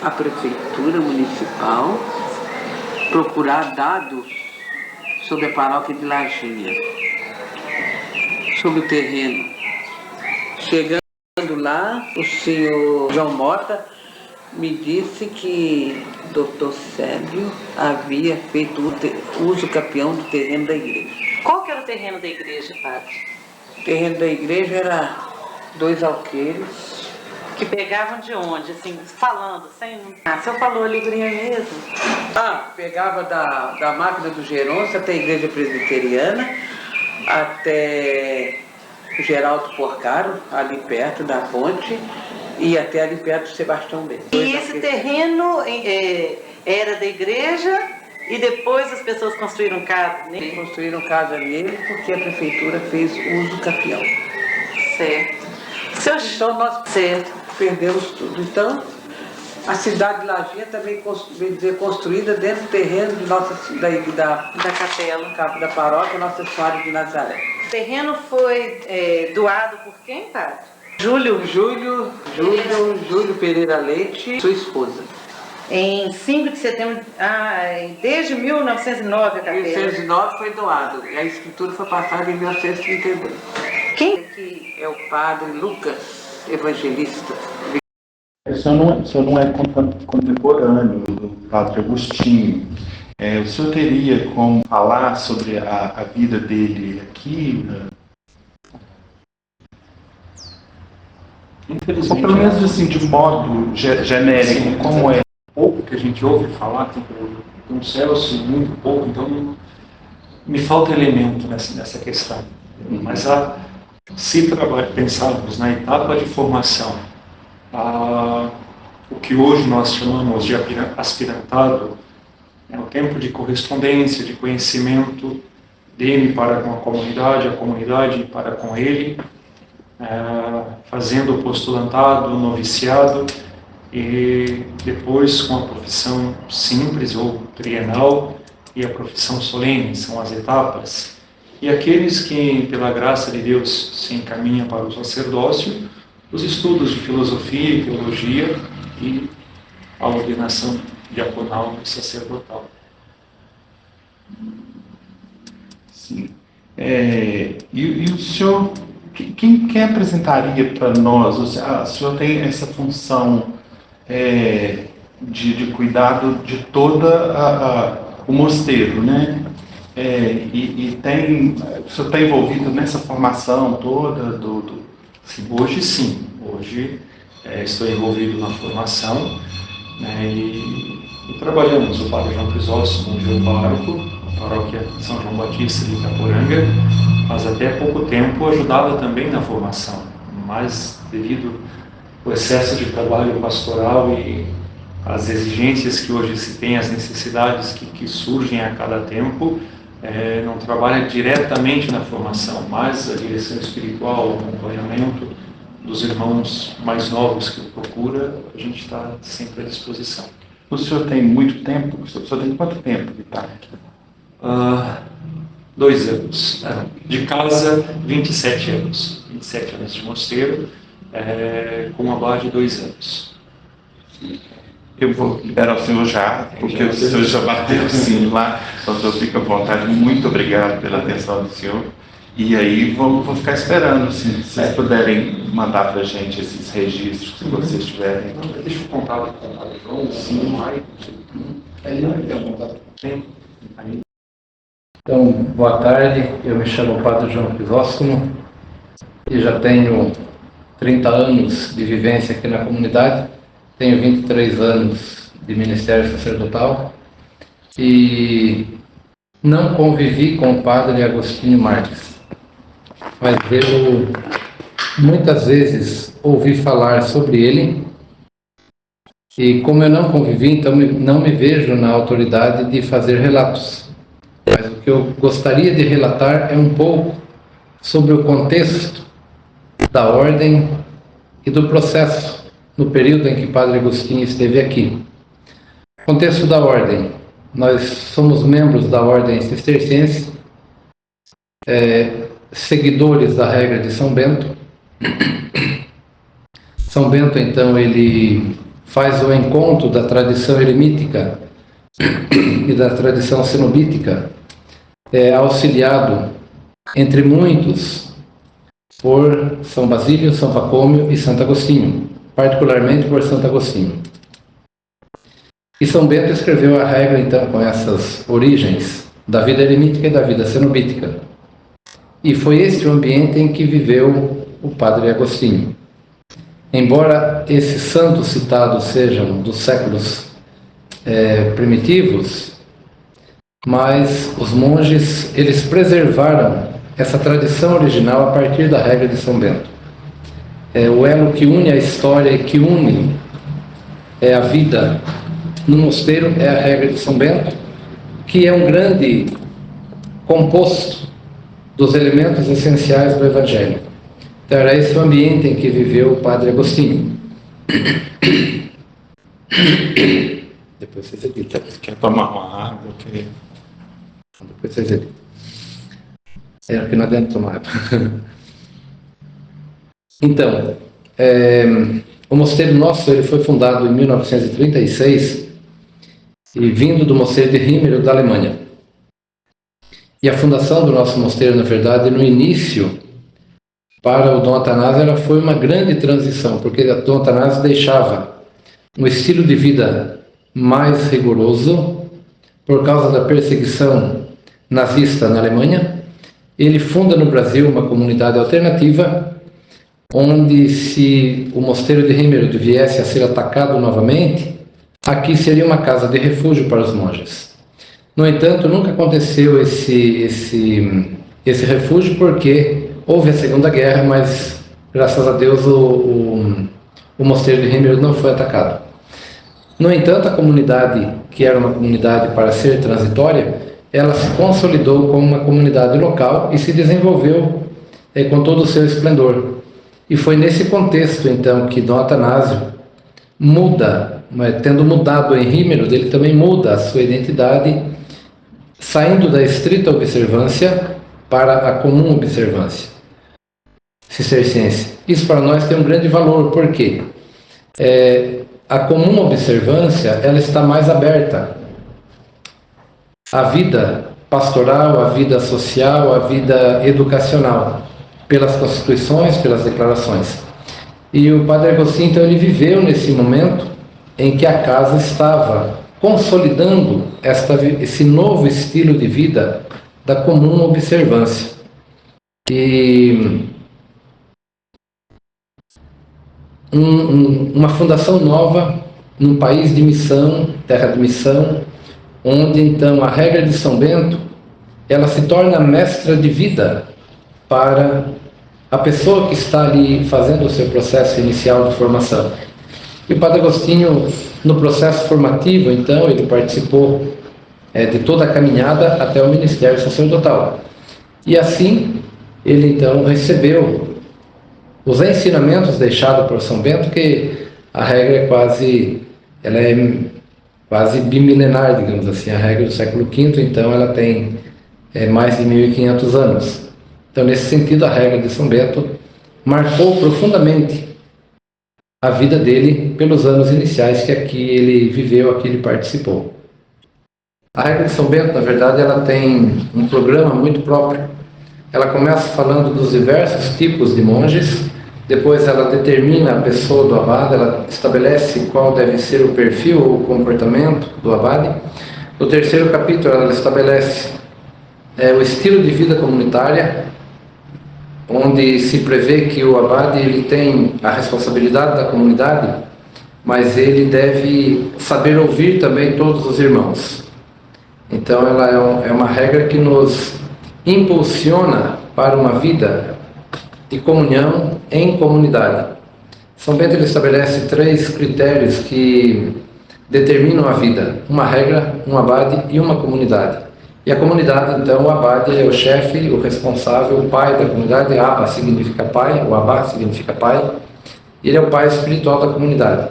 à Prefeitura Municipal procurar dados sobre a paróquia de Lajinha, sobre o terreno. Chegando lá, o senhor João Mota me disse que o doutor Sérgio havia feito uso capião do terreno da igreja. Qual que era o terreno da igreja, padre? O terreno da igreja era 2 alqueires. Que pegavam de onde? Assim, falando, sem... Ah, o senhor falou a livrinha mesmo? Pegava da máquina do Geronça até a igreja presbiteriana, até o Geraldo Porcaro, ali perto da ponte, e até ali perto do Sebastião Bento. E esse terreno era da igreja e depois as pessoas construíram casa nele? Construíram casa nele porque a prefeitura fez uso capião. Certo. Então nós perdemos tudo. Então, a cidade de Lajinha também construída dentro do terreno de da capela, da paróquia Nossa Senhora de Nazaré. O terreno foi doado por quem, padre? Júlio Pereira Leite, sua esposa. Em 5 de setembro, desde 1909 a capela. 1909 foi doado, e a escritura foi passada em 1932. Quem? É o padre Lucas Evangelista. O senhor não é contemporâneo do padre Agostinho. O senhor teria como falar sobre a vida dele aqui? Infelizmente, ou pelo menos assim, de modo genérico, sim, como é? Pouco que a gente ouve falar, tem um Celso, muito pouco, então me falta elemento nessa questão. Mas se pensarmos na etapa de formação, o que hoje nós chamamos de aspirantado, é o tempo de correspondência, de conhecimento dele para com a comunidade para com ele, fazendo o postulantado, o noviciado, e depois com a profissão simples ou trienal e a profissão solene, são as etapas. E aqueles que, pela graça de Deus, se encaminham para o sacerdócio, os estudos de filosofia e teologia e a ordenação diaconal e sacerdotal. Sim. E o senhor, quem apresentaria para nós? O senhor tem essa função de cuidado de toda o mosteiro, né? O senhor está envolvido nessa formação toda Hoje sim, hoje estou envolvido na formação, né, e trabalhamos. O padre João Crisóstomo, o pároco, a paróquia São João Batista de Itaporanga, mas até há pouco tempo ajudava também na formação, mas devido ao excesso de trabalho pastoral e as exigências que hoje se tem, as necessidades que surgem a cada tempo, não trabalha diretamente na formação, mas a direção espiritual, o acompanhamento dos irmãos mais novos que procura, a gente está sempre à disposição. O senhor tem muito tempo? O senhor tem quanto tempo de estar aqui? 2 anos. De casa, 27 anos. 27 anos de mosteiro, com uma barra de 2 anos. Eu vou liberar o senhor já, porque o senhor já bateu o sino lá, então o senhor fica à vontade. Muito obrigado pela atenção do senhor. E aí vou ficar esperando, se vocês puderem mandar para a gente esses registros, se vocês tiverem. Deixa eu contar com o padre João, sim, Maicon. Então, boa tarde, eu me chamo Padre João Crisóstomo e já tenho 30 anos de vivência aqui na comunidade, tenho 23 anos de ministério sacerdotal e não convivi com o Padre Agostinho Marques, mas eu muitas vezes ouvi falar sobre ele e como eu não convivi, então não me vejo na autoridade de fazer relatos. Mas o que eu gostaria de relatar é um pouco sobre o contexto da ordem e do processo no período em que Padre Agostinho esteve aqui. Contexto da ordem. Nós somos membros da ordem cisterciense, seguidores da regra de São Bento. São Bento, então, ele faz o encontro da tradição eremítica e da tradição cenobítica, auxiliado, entre muitos, por São Basílio, São Pacômio e Santo Agostinho, particularmente por Santo Agostinho. E São Bento escreveu a regra, então, com essas origens da vida eremítica e da vida cenobítica. E foi este o ambiente em que viveu o Padre Agostinho. Embora esses santos citados sejam dos séculos primitivos, mas os monges, eles preservaram essa tradição original a partir da regra de São Bento. O elo que une a história e que une a vida no mosteiro é a regra de São Bento, que é um grande composto dos elementos essenciais do Evangelho. Então era esse o ambiente em que viveu o Padre Agostinho. Depois vocês editam. Quer tomar uma água? Depois vocês editam. Aqui não adianta tomar água. Então, o mosteiro nosso ele foi fundado em 1936 e vindo do mosteiro de Rímero, da Alemanha. E a fundação do nosso mosteiro, na verdade, no início, para o Dom Atanásio, ela foi uma grande transição, porque o Dom Atanásio deixava um estilo de vida mais rigoroso por causa da perseguição nazista na Alemanha. Ele funda no Brasil uma comunidade alternativa, onde, se o mosteiro de Rímero viesse a ser atacado novamente, aqui seria uma casa de refúgio para os monges. No entanto, nunca aconteceu esse refúgio, porque houve a Segunda Guerra, mas, graças a Deus, o mosteiro de Rímero não foi atacado. No entanto, a comunidade, que era uma comunidade para ser transitória, ela se consolidou como uma comunidade local e se desenvolveu com todo o seu esplendor. E foi nesse contexto, então, que Dom Atanásio muda, tendo mudado em Rímero, ele também muda a sua identidade, saindo da estrita observância para a comum observância cisterciense. Isso para nós tem um grande valor, porque a comum observância ela está mais aberta à vida pastoral, à vida social, à vida educacional, pelas constituições, pelas declarações. E o Padre Agostinho, então, ele viveu nesse momento em que a casa estava consolidando esse novo estilo de vida da comum observância. E uma fundação nova num país de missão, terra de missão, onde então a regra de São Bento ela se torna mestra de vida para a pessoa que está ali fazendo o seu processo inicial de formação. E o Padre Agostinho, no processo formativo, então, ele participou de toda a caminhada até o ministério sacerdotal. E assim, ele então recebeu os ensinamentos deixados por São Bento, que a regra é quase bimilenar, digamos assim, a regra do século V, então ela tem mais de 1500 anos. Então, nesse sentido, a regra de São Bento marcou profundamente a vida dele pelos anos iniciais que aqui ele viveu, aqui ele participou. A regra de São Bento, na verdade, ela tem um programa muito próprio. Ela começa falando dos diversos tipos de monges, depois ela determina a pessoa do abade, ela estabelece qual deve ser o perfil ou o comportamento do abade. No terceiro capítulo, ela estabelece o estilo de vida comunitária, onde se prevê que o abade ele tem a responsabilidade da comunidade, mas ele deve saber ouvir também todos os irmãos. Então ela é uma regra que nos impulsiona para uma vida de comunhão em comunidade. São Bento ele estabelece 3 critérios que determinam a vida: uma regra, um abade e uma comunidade. E a comunidade, então, o abade é o chefe, o responsável, o pai da comunidade. Abba significa pai, o abá significa pai. Ele é o pai espiritual da comunidade.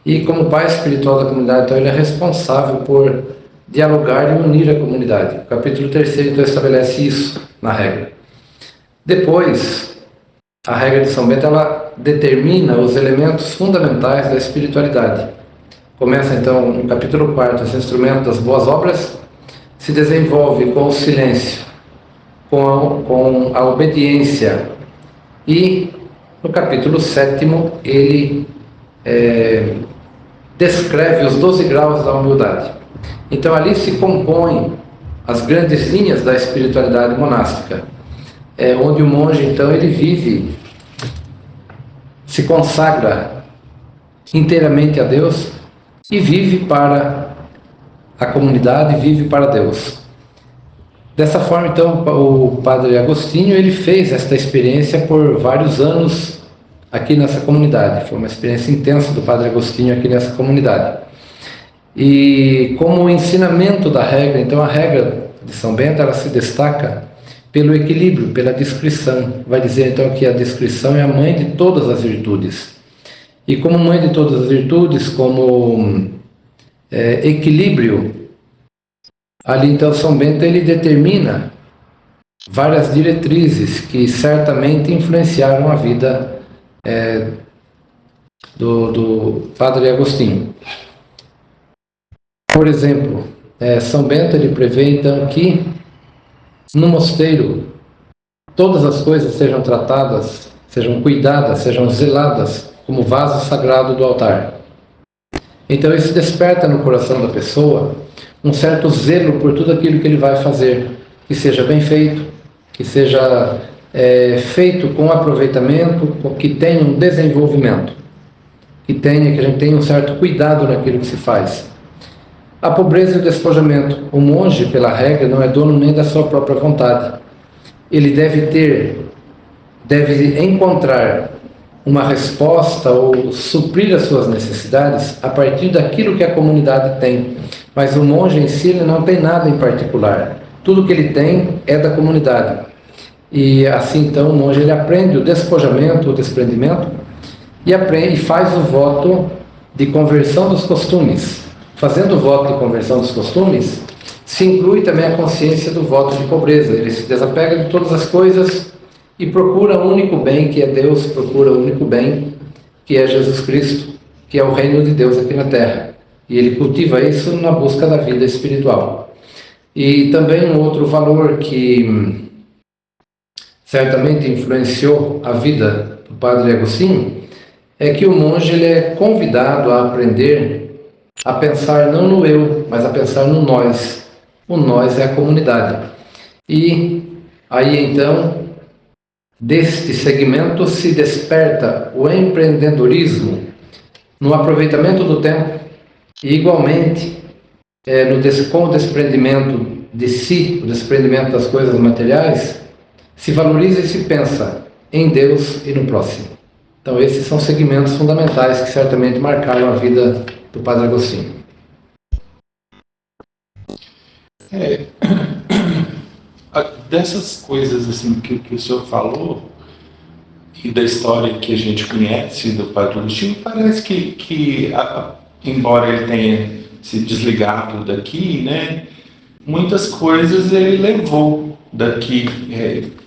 E como pai espiritual da comunidade, então, ele é responsável por dialogar e unir a comunidade. O capítulo 3, então, estabelece isso na regra. Depois, a regra de São Bento, ela determina os elementos fundamentais da espiritualidade. Começa então no capítulo 4, esse instrumento das boas obras, se desenvolve com o silêncio, com a obediência, e no capítulo 7 ele descreve os 12 graus da humildade. Então ali se compõem as grandes linhas da espiritualidade monástica, onde o monge então ele vive, se consagra inteiramente a Deus e vive para a comunidade, vive para Deus. Dessa forma então o Padre Agostinho ele fez esta experiência por vários anos aqui nessa comunidade. Foi uma experiência intensa do Padre Agostinho aqui nessa comunidade. E como o ensinamento da regra, então a regra de São Bento ela se destaca pelo equilíbrio, pela discrição. Vai dizer então que a discrição é a mãe de todas as virtudes. E como mãe de todas as virtudes, como equilíbrio, ali então São Bento ele determina várias diretrizes que certamente influenciaram a vida do Padre Agostinho. Por exemplo, São Bento ele prevê então que no mosteiro todas as coisas sejam tratadas, sejam cuidadas, sejam zeladas como vaso sagrado do altar. Então isso desperta no coração da pessoa um certo zelo por tudo aquilo que ele vai fazer, que seja bem feito, que seja feito com aproveitamento, que tenha um desenvolvimento, que a gente tenha um certo cuidado naquilo que se faz. A pobreza e o despojamento. O monge, pela regra, não é dono nem da sua própria vontade. Ele deve encontrar uma resposta ou suprir as suas necessidades a partir daquilo que a comunidade tem. Mas o monge em si ele não tem nada em particular. Tudo que ele tem é da comunidade. E assim então o monge ele aprende o despojamento, o desprendimento, e faz o voto de conversão dos costumes. Fazendo o voto de conversão dos costumes, se inclui também a consciência do voto de pobreza. Ele se desapega de todas as coisas e procura o único bem que é Deus, procura o único bem que é Jesus Cristo, que é o reino de Deus aqui na Terra. E ele cultiva isso na busca da vida espiritual. E também um outro valor que certamente influenciou a vida do Padre Agostinho é que o monge ele é convidado a aprender a pensar não no eu, mas a pensar no nós. O nós é a comunidade. E aí então, deste segmento se desperta o empreendedorismo no aproveitamento do tempo e igualmente com o desprendimento de si, o desprendimento das coisas materiais, se valoriza e se pensa em Deus e no próximo. Então esses são segmentos fundamentais que certamente marcaram a vida do Padre Agostinho. Dessas coisas assim que o senhor falou e da história que a gente conhece do Padre Agostinho, parece que embora ele tenha se desligado daqui, né, muitas coisas ele levou daqui,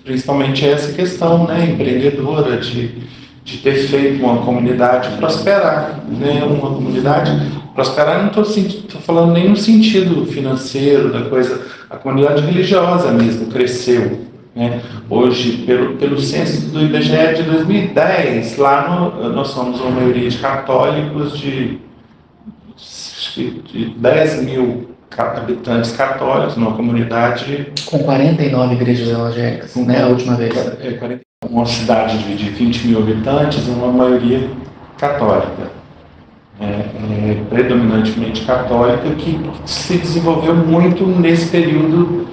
principalmente essa questão, né, empreendedora de ter feito uma comunidade prosperar, né? Uma comunidade prosperar, não estou falando nem no sentido financeiro da coisa, a comunidade religiosa mesmo cresceu, né? Hoje, pelo censo do IBGE de 2010, lá nós somos uma maioria de católicos de 10 mil habitantes católicos, numa comunidade... Com 49 igrejas evangélicas, né, a última vez. Uma cidade de 20 mil habitantes, uma maioria católica, predominantemente católica, que se desenvolveu muito nesse período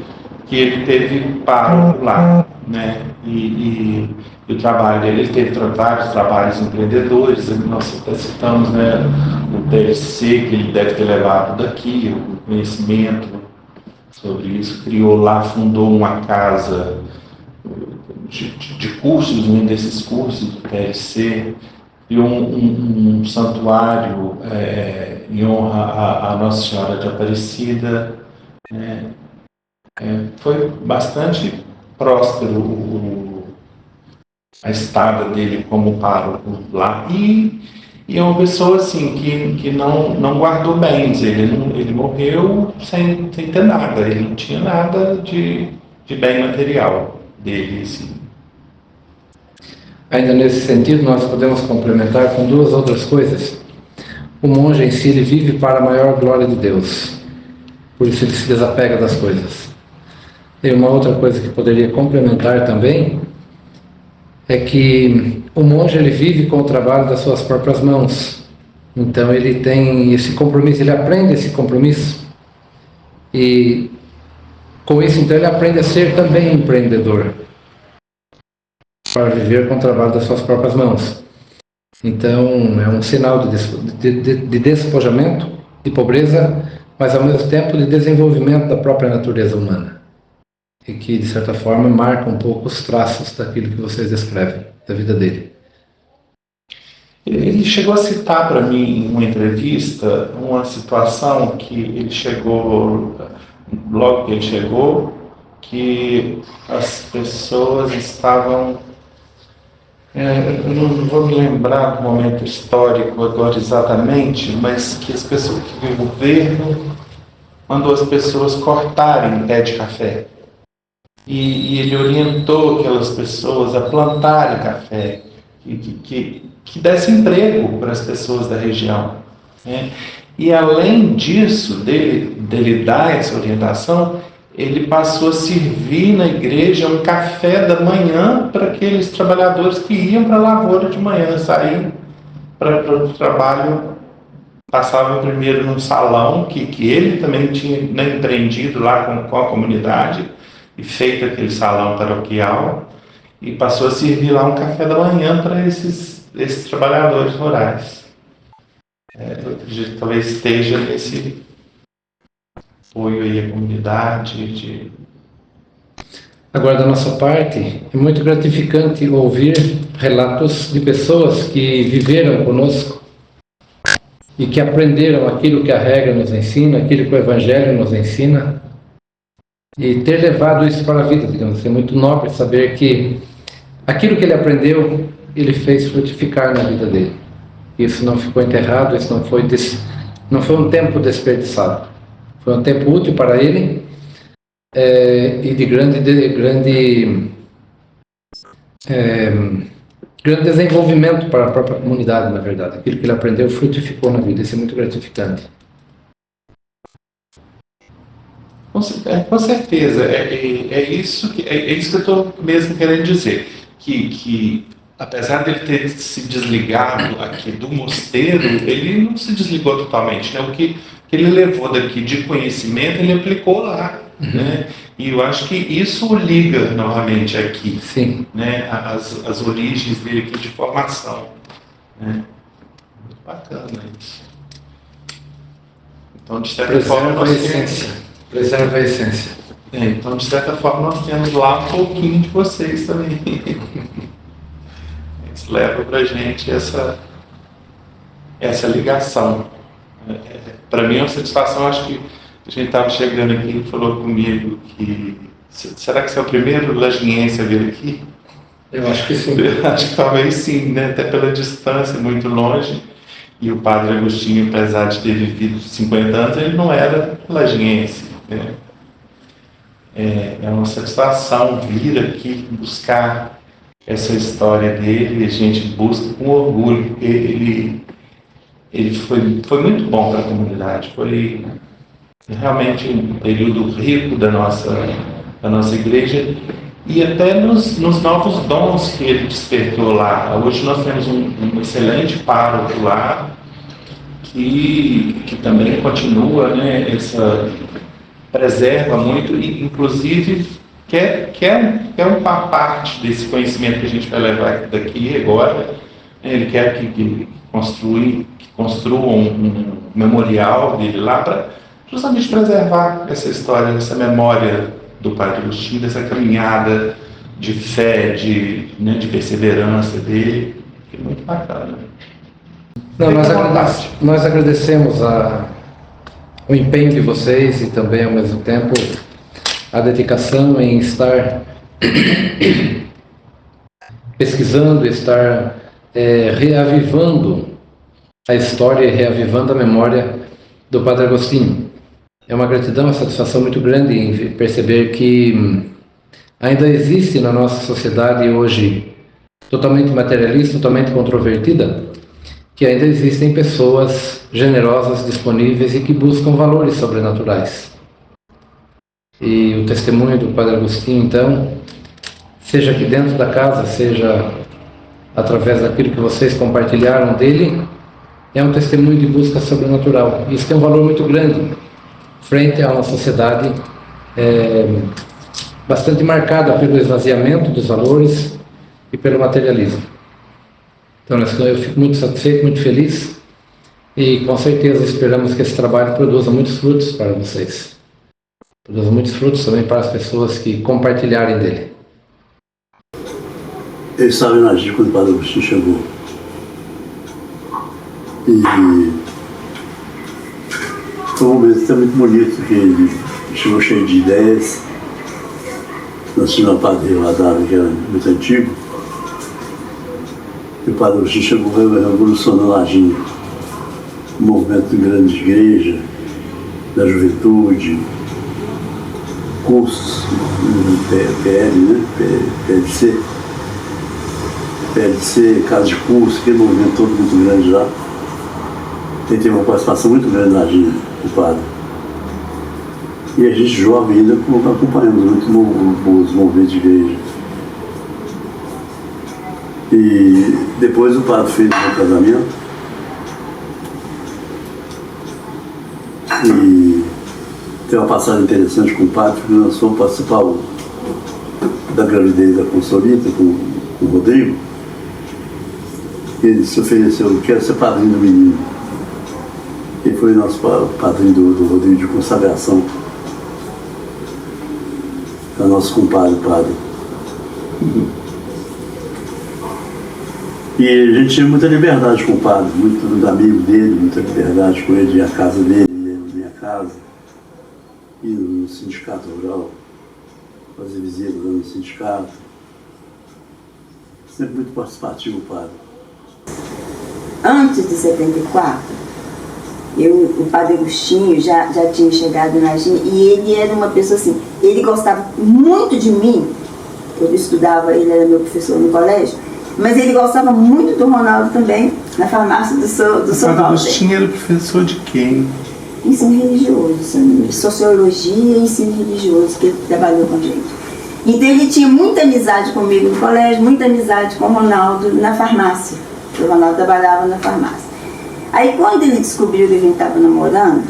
que ele teve pároco lá, né? E o trabalho dele, ele teve vários trabalhos empreendedores, nós até citamos, né, o DLC que ele deve ter levado daqui, o conhecimento sobre isso, criou lá, fundou uma casa de cursos, um desses cursos do TLC, e um santuário em honra à Nossa Senhora de Aparecida. Foi bastante próspero a estada dele como pároco lá. E é uma pessoa assim que não guardou bens, ele morreu sem ter nada, ele não tinha nada de bem material dele, assim. Ainda nesse sentido, nós podemos complementar com duas outras coisas. O monge em si, ele vive para a maior glória de Deus, por isso ele se desapega das coisas. E uma outra coisa que poderia complementar também é que o monge, ele vive com o trabalho das suas próprias mãos. Então ele tem esse compromisso, ele aprende esse compromisso. E com isso, então, ele aprende a ser também empreendedor, para viver com o trabalho das suas próprias mãos. Então é um sinal de despojamento, de pobreza, mas ao mesmo tempo de desenvolvimento da própria natureza humana. E que, de certa forma, marca um pouco os traços daquilo que vocês descrevem, da vida dele. Ele chegou a citar para mim em uma entrevista uma situação que ele chegou, logo que ele chegou, que as pessoas estavam... eu não vou me lembrar do momento histórico agora exatamente, mas que o governo mandou as pessoas cortarem pé de café. E ele orientou aquelas pessoas a plantarem café, que desse emprego para as pessoas da região, né? E além disso, dele dar essa orientação, ele passou a servir na igreja um café da manhã para aqueles trabalhadores que iam para a lavoura de manhã, saíam para o trabalho, passavam primeiro num salão que ele também tinha, né, empreendido lá com a comunidade e feito aquele salão paroquial, e passou a servir lá um café da manhã para esses trabalhadores rurais. Eu acredito que talvez esteja nesse apoio aí à comunidade. Agora, da nossa parte, é muito gratificante ouvir relatos de pessoas que viveram conosco e que aprenderam aquilo que a regra nos ensina, aquilo que o Evangelho nos ensina, e ter levado isso para a vida, digamos assim. É muito nobre saber que aquilo que ele aprendeu, ele fez frutificar na vida dele. Isso não ficou enterrado, isso não foi um tempo desperdiçado. Foi um tempo útil para ele, e de grande desenvolvimento para a própria comunidade, na verdade. Aquilo que ele aprendeu frutificou na vida. Isso é muito gratificante. Com certeza, é isso que eu estou mesmo querendo dizer, que apesar dele ter se desligado aqui do mosteiro, ele não se desligou totalmente, né? O que ele levou daqui de conhecimento, ele aplicou lá, né? E eu acho que isso o liga novamente aqui. Sim. Né? As origens dele aqui de formação, né? Muito bacana isso. Então, de certa forma, nós preserva a essência. Então, de certa forma, nós temos lá um pouquinho de vocês também. Isso leva para a gente essa ligação. Para mim é uma satisfação. Acho que a gente estava chegando aqui e falou comigo que... Será que você é o primeiro lagiense a vir aqui? Eu acho que sim. Acho que talvez sim, né? Até pela distância, muito longe. E o padre Agostinho, apesar de ter vivido 50 anos, ele não era lagiense, né? É uma satisfação vir aqui buscar essa história dele, e a gente busca com orgulho, porque ele foi muito bom para a comunidade. Foi realmente um período rico da nossa igreja, e até nos novos dons que ele despertou lá. Hoje nós temos um excelente pároco lá, que também continua, né, preserva muito, e inclusive quer uma parte desse conhecimento que a gente vai levar daqui agora. Ele quer que construam um memorial dele lá para justamente preservar essa história, essa memória do Padre Agostinho, dessa caminhada de fé, de perseverança dele, que é muito bacana. Não, nós agradecemos o empenho de vocês e também, ao mesmo tempo, a dedicação em estar pesquisando, estar reavivando a história e reavivando a memória do Padre Agostinho. É uma gratidão, uma satisfação muito grande em perceber que ainda existe na nossa sociedade hoje, totalmente materialista, totalmente controvertida, que ainda existem pessoas generosas, disponíveis e que buscam valores sobrenaturais. E o testemunho do Padre Agostinho, então, seja aqui dentro da casa, seja através daquilo que vocês compartilharam dele, é um testemunho de busca sobrenatural. Isso tem um valor muito grande frente a uma sociedade bastante marcada pelo esvaziamento dos valores e pelo materialismo. Então, eu fico muito satisfeito, muito feliz e com certeza esperamos que esse trabalho produza muitos frutos para vocês. Produza muitos frutos também para as pessoas que compartilharem dele. Eu estava em Agir quando o Padre Agostinho chegou. E foi um momento muito bonito, que ele chegou cheio de ideias. Nós tínhamos um padre Radar, que era muito antigo. E o Padre Agostinho chegou revolucionando a Agir. Um movimento grande de igreja, da juventude, cursos, PL, né? PLC, casa de curso, aquele movimento todo muito grande lá. Ele teve uma participação muito grande na Agir, o padre. E a gente, jovem, ainda acompanhamos muito os movimentos de igreja. E depois o padre fez o meu casamento. E tem uma passagem interessante com o padre, porque nós fomos participar da gravidez da Consolita com o Rodrigo. Ele se ofereceu, eu quero ser padrinho do menino. Ele foi nosso padrinho do Rodrigo de consagração. É nosso compadre, padre. E a gente tinha muita liberdade com o padre, muito amigo dele, muita liberdade com ele, a casa dele, na minha casa, ir no sindicato rural, fazer visita lá no sindicato. Sempre muito participativo o padre. Antes de 74, o Padre Agostinho já tinha chegado na Agir e ele era uma pessoa assim, ele gostava muito de mim, eu estudava, ele era meu professor no colégio, mas ele gostava muito do Ronaldo também, na farmácia do São Paulo. O Padre Agostinho era professor de quem? Ensino religioso, sociologia e ensino religioso, que ele trabalhou com a gente. Então ele tinha muita amizade comigo no colégio, muita amizade com o Ronaldo na farmácia. O Ronaldo trabalhava na farmácia. Aí quando ele descobriu que a gente estava namorando,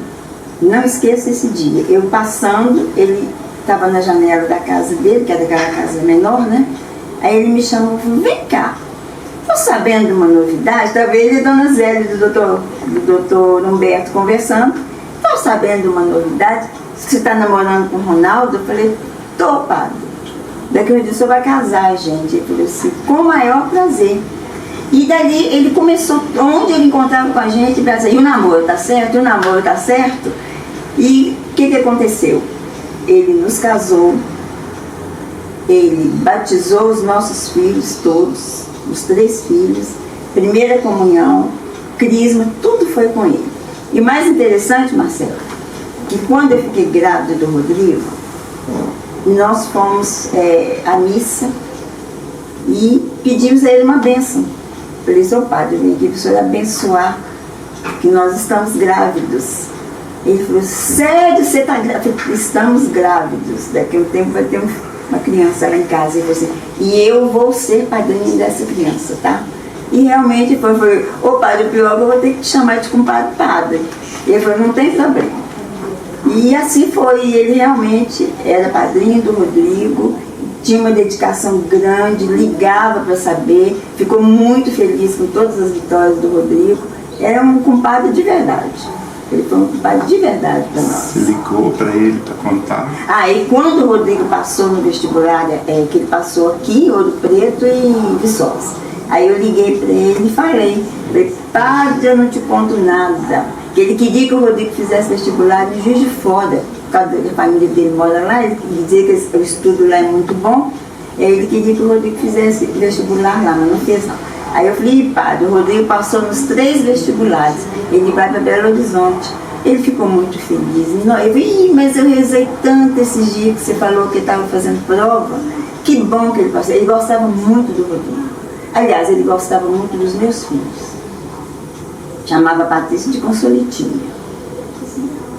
não esqueço esse dia, eu passando, ele estava na janela da casa dele, que era aquela casa menor, né? Aí ele me chamou e falou, vem cá, estou sabendo de uma novidade, estava ele e a dona Zélia do doutor Humberto conversando, estou sabendo de uma novidade, você está namorando com o Ronaldo? Eu falei, tô, padre. Daqui a um dia o senhor vai casar, gente. Ele falou assim, com o maior prazer. E dali ele começou, onde ele encontrava com a gente, para dizer, e o namoro tá certo? E o namoro tá certo? E o que aconteceu? Ele nos casou, ele batizou os nossos filhos todos, os 3 filhos, primeira comunhão, crisma, tudo foi com ele. E mais interessante, Marcelo, que quando eu fiquei grávida do Rodrigo, nós fomos à missa e pedimos a ele uma bênção. Falei, seu padre, eu vim aqui para o senhor abençoar que nós estamos grávidos. Ele falou, sério, você está grávida? Estamos grávidos. Daqui a um tempo vai ter uma criança lá em casa. Ele falou assim, e eu vou ser padrinho dessa criança, tá? E realmente foi, ô padre, o pior é que eu vou ter que te chamar de compadre padre. Ele falou, não tem problema. E assim foi, ele realmente era padrinho do Rodrigo, tinha uma dedicação grande, ligava para saber, ficou muito feliz com todas as vitórias do Rodrigo. Era um compadre de verdade. Ele foi um compadre de verdade para nós. Você ligou para ele para contar? E quando o Rodrigo passou no vestibular, que ele passou aqui, Ouro Preto e Viçosa. Aí eu liguei para ele e falei, padre, eu não te conto nada. Que ele queria que o Rodrigo fizesse vestibular em Juiz de Fora, por causa da família dele mora lá, ele dizia que o estudo lá é muito bom. E aí ele queria que o Rodrigo fizesse vestibular lá, mas não fez não. Aí eu falei, padre, o Rodrigo passou nos 3 vestibulares, ele vai para Belo Horizonte. Ele ficou muito feliz. Não, eu falei, mas eu rezei tanto esses dias que você falou que estava fazendo prova. Que bom que ele passou. Ele gostava muito do Rodrigo. Aliás, ele gostava muito dos meus filhos. Chamava a Patrícia de Consolitinha.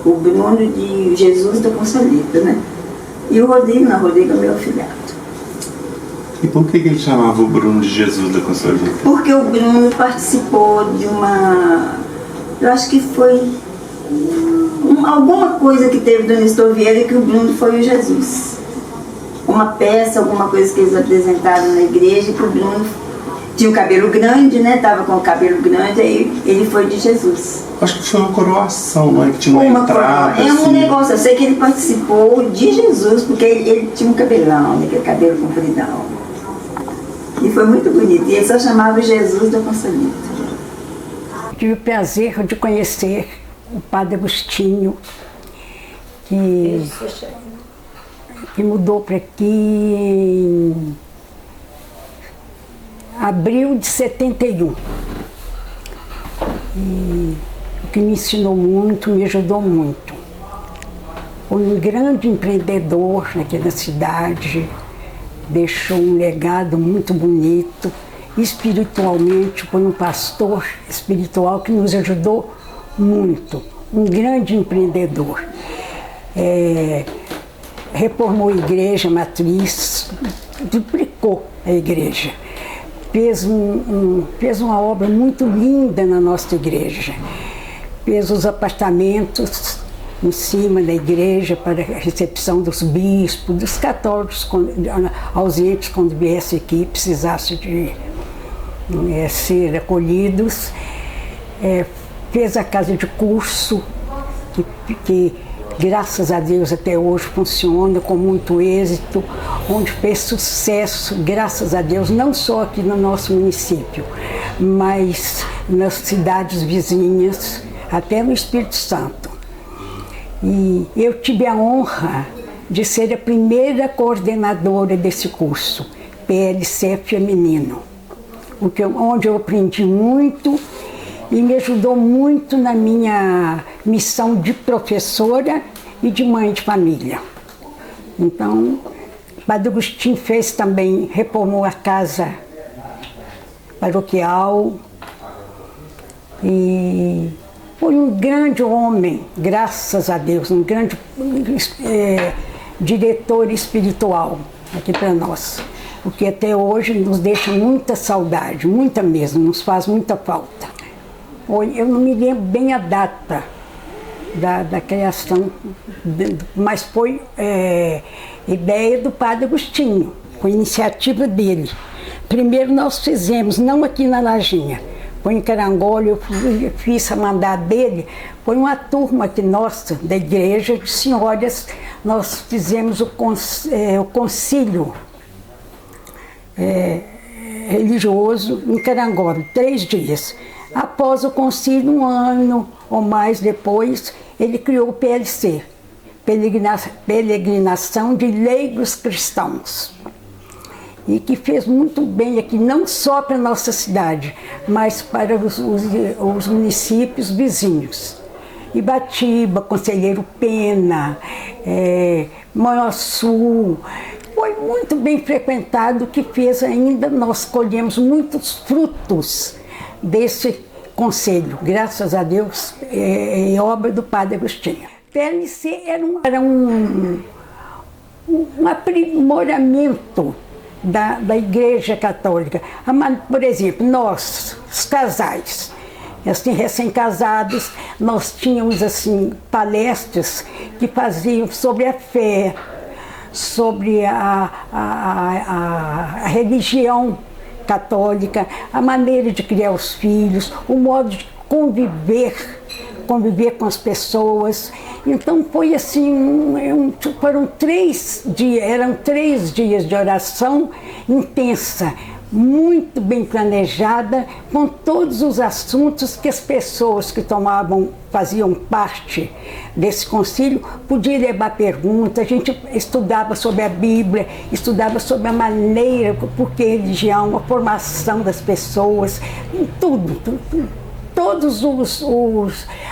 O Bruno de Jesus da Consolita, né? E o Rodrigo, não, o Rodrigo é meu afilhado. E por que ele chamava o Bruno de Jesus da Consolita? Porque o Bruno participou de uma... Eu acho que foi... alguma coisa que teve do Nestor Vieira que o Bruno foi o Jesus. Uma peça, alguma coisa que eles apresentaram na igreja, que o Bruno tinha o cabelo grande, né? Tava com o cabelo grande, aí ele foi de Jesus. Acho que foi uma coroação, não é? Que tinha uma entrada. É um negócio, eu sei que ele participou de Jesus, porque ele tinha um cabelão, né? Aquele cabelo compridão. E foi muito bonito. E ele só chamava Jesus da Consolita. Tive o prazer de conhecer o Padre Agostinho, que mudou para aqui em abril de 71. E o que me ensinou muito, me ajudou muito. Foi um grande empreendedor aqui na cidade, deixou um legado muito bonito. Espiritualmente, foi um pastor espiritual que nos ajudou muito. Um grande empreendedor. Reformou a igreja matriz, duplicou a igreja. Fez uma obra muito linda na nossa igreja. Fez os apartamentos em cima da igreja para a recepção dos bispos, dos católicos ausentes quando viesse aqui e precisasse de ser acolhidos. Fez a casa de curso, que graças a Deus até hoje funciona com muito êxito, onde fez sucesso, graças a Deus, não só aqui no nosso município, mas nas cidades vizinhas, até no Espírito Santo. E eu tive a honra de ser a primeira coordenadora desse curso, PLC feminino, onde eu aprendi muito e me ajudou muito na minha missão de professora e de mãe de família. Então, o Padre Agostinho fez também, reformou a casa paroquial e foi um grande homem, graças a Deus, um grande diretor espiritual aqui para nós, porque até hoje nos deixa muita saudade, muita mesmo, nos faz muita falta. Eu não me lembro bem a data da criação, mas foi ideia do Padre Agostinho, com iniciativa dele. Primeiro nós fizemos, não aqui na Lajinha, foi em Carangola, eu fiz a mandar dele, foi uma turma aqui nossa, da igreja, de senhoras, nós fizemos o concílio religioso em Carangola, 3 dias. Após o concílio, 1 ano ou mais depois, ele criou o PLC, Peregrinação de Leigos Cristãos, e que fez muito bem aqui, não só para a nossa cidade, mas para os municípios vizinhos. Ibatiba, Conselheiro Pena, Manhuaçu, foi muito bem frequentado, que fez ainda, nós colhemos muitos frutos desse conselho, graças a Deus, obra do Padre Agostinho. PLC era um aprimoramento da Igreja Católica. Por exemplo, nós, os casais, assim, recém-casados, nós tínhamos assim, palestras que faziam sobre a fé, sobre a religião católica, a maneira de criar os filhos, o modo de conviver com as pessoas. Então foi assim, eram 3 dias de oração intensa, muito bem planejada, com todos os assuntos que as pessoas que faziam parte desse concílio podiam levar perguntas. A gente estudava sobre a Bíblia, estudava sobre a maneira, por que religião, a formação das pessoas, tudo. Todas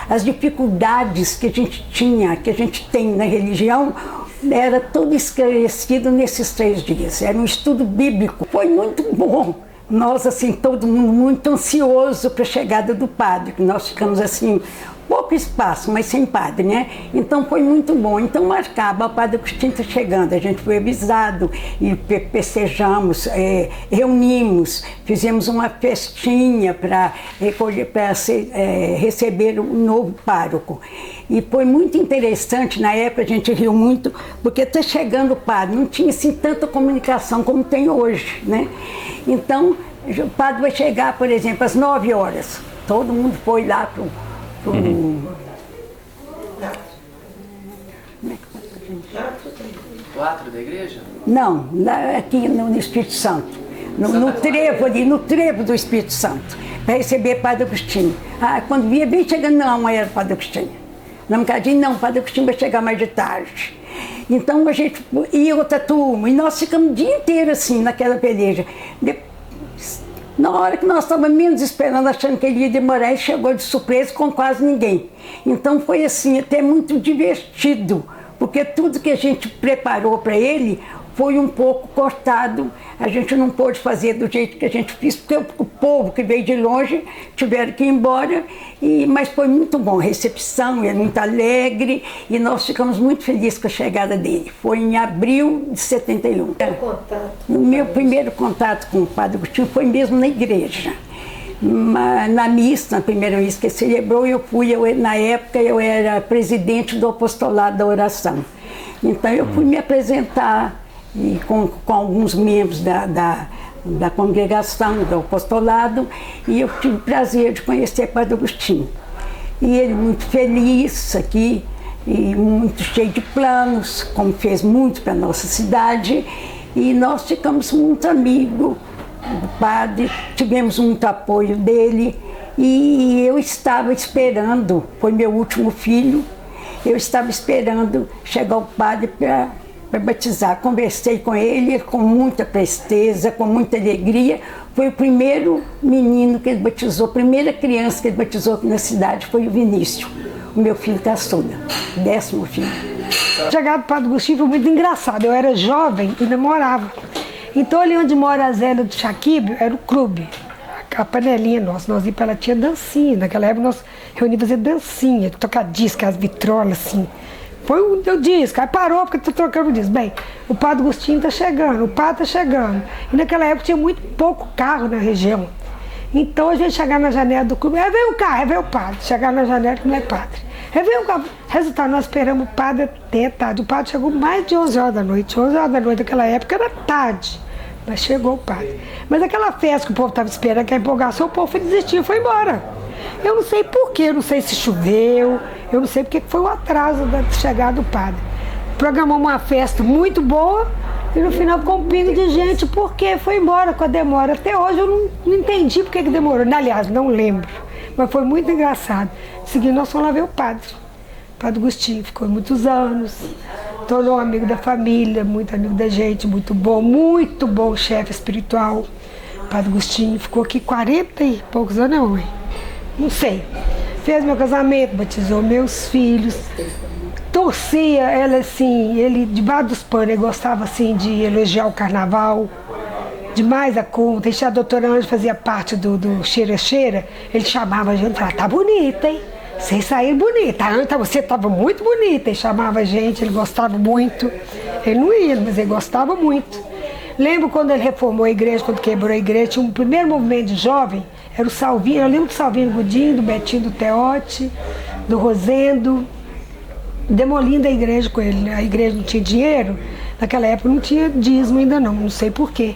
as dificuldades que a gente tinha, que a gente tem na religião, era tudo esclarecido nesses 3 dias. Era um estudo bíblico. Foi muito bom. Nós, assim, todo mundo muito ansioso para a chegada do padre, que nós ficamos assim, pouco espaço, mas sem padre, né? Então foi muito bom. Então marcava, o padre Agostinho está chegando, a gente foi avisado e festejamos, reunimos, fizemos uma festinha para receber o novo pároco. E foi muito interessante, na época a gente riu muito, porque está chegando o padre, não tinha assim tanta comunicação como tem hoje, né? Então o padre vai chegar, por exemplo, às 9 horas. Todo mundo foi lá para o átrio da igreja? Não, aqui no Espírito Santo. No trevo ali, no trevo do Espírito Santo, para receber Padre Agostinho. Quando via bem chegando, não era Padre Agostinho. Na Mercadinho, não, Padre Agostinho vai chegar mais de tarde. Então a gente ia outra turma, e nós ficamos o dia inteiro assim, naquela peleja. Na hora que nós estávamos menos esperando, achando que ele ia demorar, ele chegou de surpresa com quase ninguém. Então foi assim, até muito divertido, porque tudo que a gente preparou para ele foi um pouco cortado. A gente não pôde fazer do jeito que a gente fez, porque o povo que veio de longe tiveram que ir embora, mas foi muito bom. A recepção é muito alegre e nós ficamos muito felizes com a chegada dele. Foi em abril de 71. O meu primeiro contato com o Padre Agostinho foi mesmo na igreja. Na missa, na primeira missa que ele celebrou, na época eu era presidente do apostolado da oração. Então eu fui me apresentar e com alguns membros da congregação, do apostolado, e eu tive o prazer de conhecer Padre Agostinho. E ele muito feliz aqui, e muito cheio de planos, como fez muito para a nossa cidade, e nós ficamos muito amigos do padre, tivemos muito apoio dele, e eu estava esperando, foi meu último filho, eu estava esperando chegar o padre para batizar. Conversei com ele com muita presteza, com muita alegria. Foi o primeiro menino que ele batizou, a primeira criança que ele batizou aqui na cidade foi o Vinícius, o meu filho caçula, 10º filho. Chegada do Padre Agostinho foi muito engraçado. Eu era jovem e namorava. Então ali onde mora a Zélia do Chaquíbio era o clube, a panelinha nossa. Nós íamos para ela, tinha dancinha. Naquela época nós reuníamos fazer dancinha, tocar disco, as vitrolas assim. Foi o disco, aí parou porque estou trocando o disco. Bem, o Padre Agostinho está chegando, o padre está chegando. E naquela época tinha muito pouco carro na região. Então a gente chegava na janela do clube, aí veio o carro, aí veio o padre. Chegava na janela que não é padre. Aí veio o carro. Resultado, nós esperamos o padre até tarde. O padre chegou mais de 11 horas da noite. 11 horas da noite naquela época era tarde. Mas chegou o padre. Mas aquela festa que o povo estava esperando, que a empolgação, o povo desistiu e foi embora. Eu não sei porquê, eu não sei se choveu, eu não sei porque foi o atraso da chegada do padre. Programou uma festa muito boa e no final ficou um pingo de gente, porque foi embora com a demora. Até hoje eu não entendi porque que demorou. Aliás, não lembro, mas foi muito engraçado. Seguindo, nós fomos lá ver o padre Agostinho, ficou muitos anos, tornou amigo da família, muito amigo da gente, muito bom chefe espiritual. O Padre Agostinho ficou aqui 40 e poucos anos, não, mãe? Não sei. Fez meu casamento, batizou meus filhos, torcia ela assim, ele debaixo dos panos, ele gostava assim de elogiar o carnaval, demais a conta. A doutora Ângela fazia parte do Cheira, ele chamava a gente e falava, tá bonita, hein? Vocês saíram bonita, você estava muito bonita, ele chamava a gente, ele gostava muito. Ele não ia, mas ele gostava muito. Lembro quando ele reformou a igreja, quando quebrou a igreja, tinha um primeiro movimento de jovem, era o Salvino, eu lembro do Salvino Godinho, do Betinho do Teote, do Rosendo, demolindo a igreja com ele. A igreja não tinha dinheiro, naquela época não tinha dízimo ainda não sei porquê.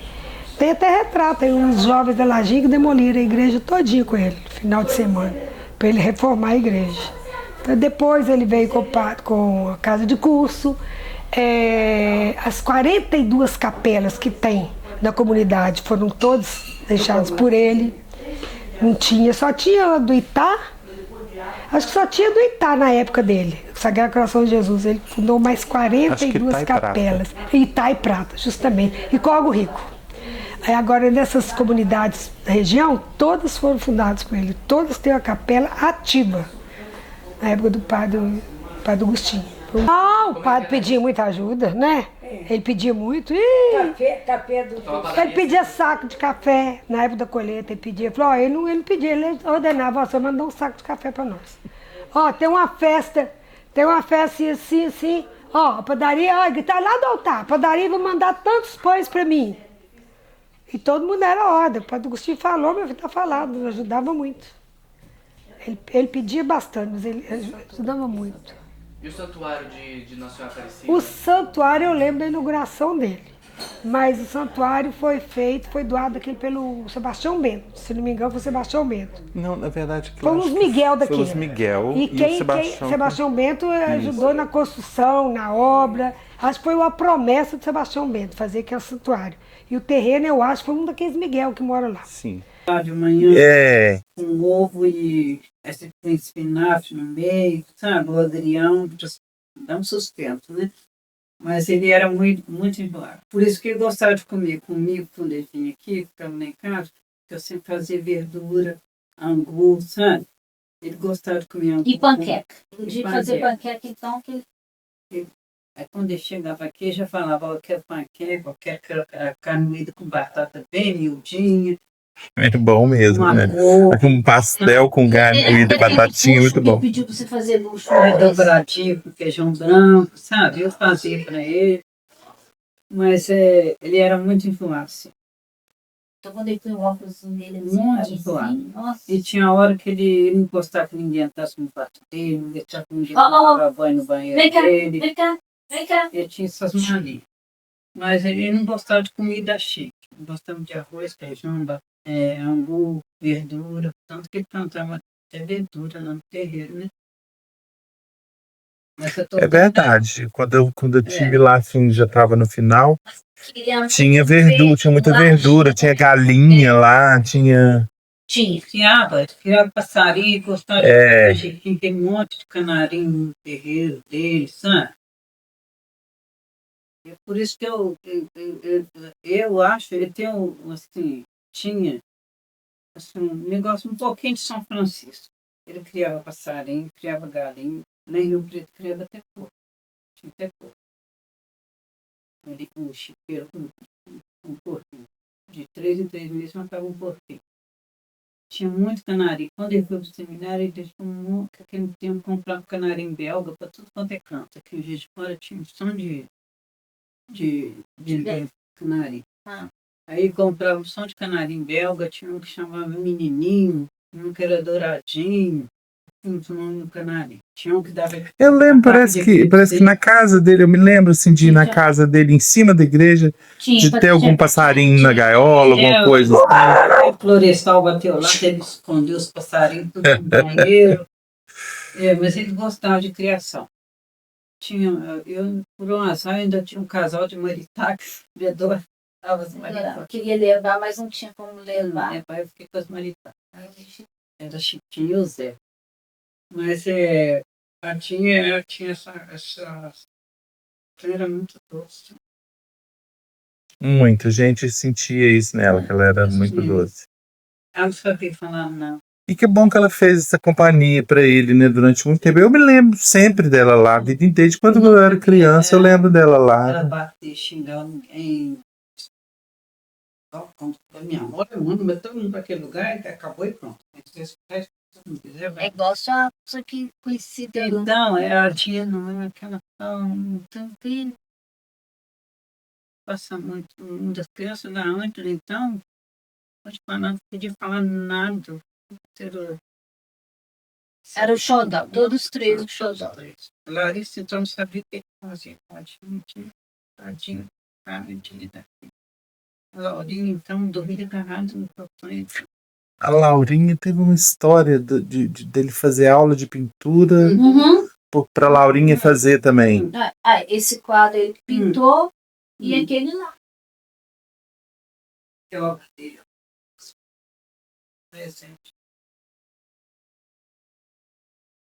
Tem até retrato, aí uns jovens da Lajinha que demoliram a igreja todinha com ele, no final de semana, para ele reformar a igreja. Então, depois ele veio com a casa de curso, as 42 capelas que tem na comunidade foram todos deixados por ele. Não tinha, só tinha do Itá. Acho que só tinha do Itá na época dele. Sagrado Coração de Jesus. Ele fundou mais 42 capelas. Itá e Prata, justamente. E Córrego Rico. Aí agora, nessas comunidades da região, todas foram fundadas por ele. Todas têm uma capela ativa. Na época do padre Agostinho. Ah, o padre pedia muita ajuda, né? Ele pedia muito. Café do... Ele pedia saco de café na época da colheita. Ele pedia, falou, ele não pedia, ele ordenava, você mandou um saco de café para nós. Ó, tem uma festa assim. Ó, a padaria, ó, tá lá do altar, a padaria vai mandar tantos pães para mim. E todo mundo era ordem. O padre Agostinho falou, meu filho tá falado, ajudava muito. Ele pedia bastante, mas ele ajudava muito. E o santuário de Nossa Senhora Aparecida? O santuário eu lembro da inauguração dele. Mas o santuário foi doado aqui pelo Sebastião Bento. Se não me engano, foi o Sebastião Bento. Não, na verdade... Foi os Miguel daqui. Foi os Miguel e o Sebastião Bento ajudou na construção, na obra. Acho que foi uma promessa de Sebastião Bento, fazer aquele santuário. E o terreno, eu acho, foi um daqueles Miguel que mora lá. Sim. De manhã, com ovo e tem espinafre no meio, sabe? O Adrião, dá um sustento, né? Mas ele era muito enjoado. Por isso que ele gostava de comer comigo quando ele vinha aqui, ficava lá em casa, que eu sempre fazia verdura, angu, sabe? Ele gostava de comer angu. E panqueca. O dia de fazer panqueca, então, que... Aí quando ele chegava aqui, ele já falava, eu quero panqueca, eu quero carne moída com batata bem miudinha. É bom mesmo, né? Um pastel com carne moída e batatinha, muito bom. Ele pediu pra você fazer luxo. Dobradinho com feijão branco, sabe? Eu fazia para ele. Mas ele era muito enjoado, assim. Então quando ele põe o óculos nele, muito enjoado. E tinha hora que ele não gostava que ninguém entrasse no quarto dele, não deixava que ninguém tomava banho no banheiro dele. Vem cá. Ele tinha essas manias. Mas ele não gostava de comida chique. Ele gostava de arroz, feijão, angu, verdura. Tanto que ele plantava até verdura lá no terreiro, né? É verdade. Quando eu estive lá, assim, já estava no final, tinha verdura, tinha muita verdura, tinha galinha lá, tinha... Criava passarinho, gostava de chiquinho, tem um monte de canarinho no terreiro dele, sabe? É por isso que eu acho, ele tem assim, tinha assim, um negócio um pouquinho de São Francisco. Ele criava passarinho, criava galinha, lá em Rio Preto criava até porco. Tinha até porco. Ele com um chiqueiro, um porquinho. De 3 em 3 meses matava um porquinho. Tinha muito canarinho. Quando ele foi para o seminário, ele deixou aquele tempo comprava canarinho belga para tudo quanto é canto. Aqui em Juiz de Fora tinha um som de canarinho. Aí comprava um som de canarinho belga, tinha um que chamava menininho, um que era douradinho, tinha o nome do canarinho. Tinha um que dava... Eu lembro, parece que na casa dele, eu me lembro assim de ir na casa dele, em cima da igreja, de ter algum passarinho na gaiola, alguma coisa assim. O florestal bateu lá, ele escondeu os passarinhos tudo no banheiro. Mas ele gostava de criação. Eu, por um azar, ainda tinha um casal de maritax, Eu queria levar, mas não tinha como levar. Eu fiquei com as maritax. Era Chiquinho e o Zé. Mas tinha essa... Era muito doce. Muita gente sentia isso nela, que ela era muito doce. Ela não sabia falar, não. E que bom que ela fez essa companhia para ele, né, durante muito tempo. Eu me lembro sempre dela lá, a vida inteira. Desde quando eu era criança, eu lembro dela lá. Ela batia, xingava ninguém. A minha avó, mas todo mundo para aquele lugar, acabou e pronto. É igual só a pessoa que conhecida. Então, ela tinha aquela tranquila. Passa muito, das crianças da antes, então, pode falar, não podia falar nada. Era o xodó, todos os três o xodó. Larissa, então, não sabia o que fazia. Tadinha, daqui. A Laurinha, então, dormia agarrada no papai. A Laurinha teve uma história dele fazer aula de pintura para a Laurinha fazer também. Esse quadro ele pintou e aquele lá. Que obra dele. Presente.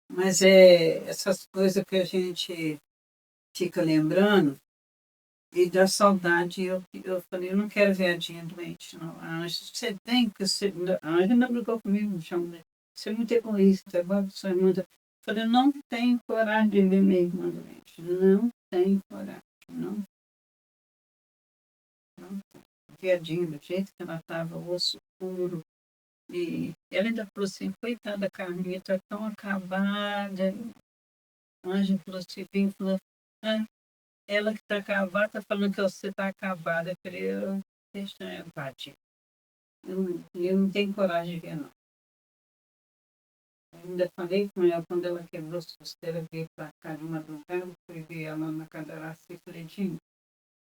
Mas essas coisas que a gente fica lembrando e dá saudade. Eu falei, eu não quero ver a Dinha doente, não. A Ângela, você tem, porque a Ângela ainda brigou comigo, me chamou. Você é muito egoísta, agora você é muito. Eu falei, eu não tenho coragem de ver minha irmã doente. Não tenho coragem. Não. Não tenho. Ver a Dinha do jeito que ela estava, osso puro. E ela ainda falou assim, coitada da Carminha, está tão acabada. A Ângela falou assim, falou, ah, ela que está acabada, está falando que você está acabada. Eu falei, deixa eu empatia. Eu não tenho coragem de ver, não. Eu ainda falei com ela, quando ela quebrou a costeira, veio para cá de madrugada, eu fui ver ela na cadeirança e falei, Dinho,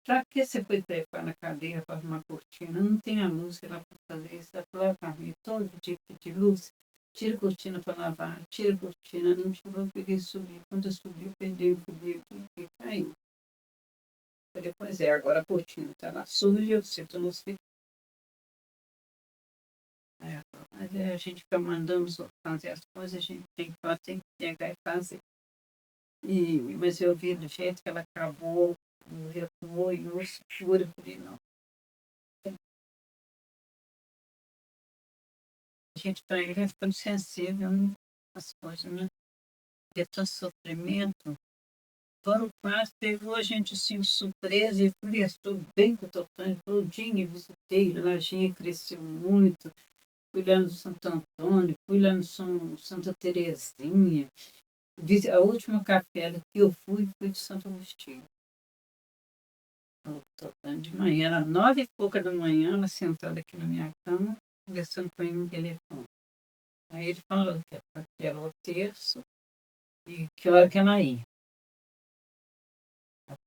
para que você foi trepar na cadeira para arrumar cortina? Não tem a luz lá para fazer isso. Ela falou, Carminha, todo tipo de luz, tira a cortina para lavar, tira a cortina, não tirou, eu peguei e subi. Quando eu subi, eu perdi o cabelo e caiu. Falei, pois é, agora a cortina está lá suja, você está no sei. Mas a gente fica mandando fazer as coisas, a gente tem que pegar e fazer. Mas eu vi do jeito que ela acabou, recuou e o escuro, eu falei, não. A gente vai ficando sensível, né, às coisas, né? De tanto sofrimento. Foram quase, pegou a gente assim, surpresa, e falei, estou bem com o Totânio, todinho, visitei, Lajinha cresceu muito, fui lá no Santo Antônio, fui lá no Santa Terezinha. A última capela que eu fui foi de Santo Agostinho. O Totânio de manhã, era 9h pouca da manhã, ela sentada aqui na minha cama, conversando com ele no telefone. Aí ele falou que era o terço e que hora que ela ia.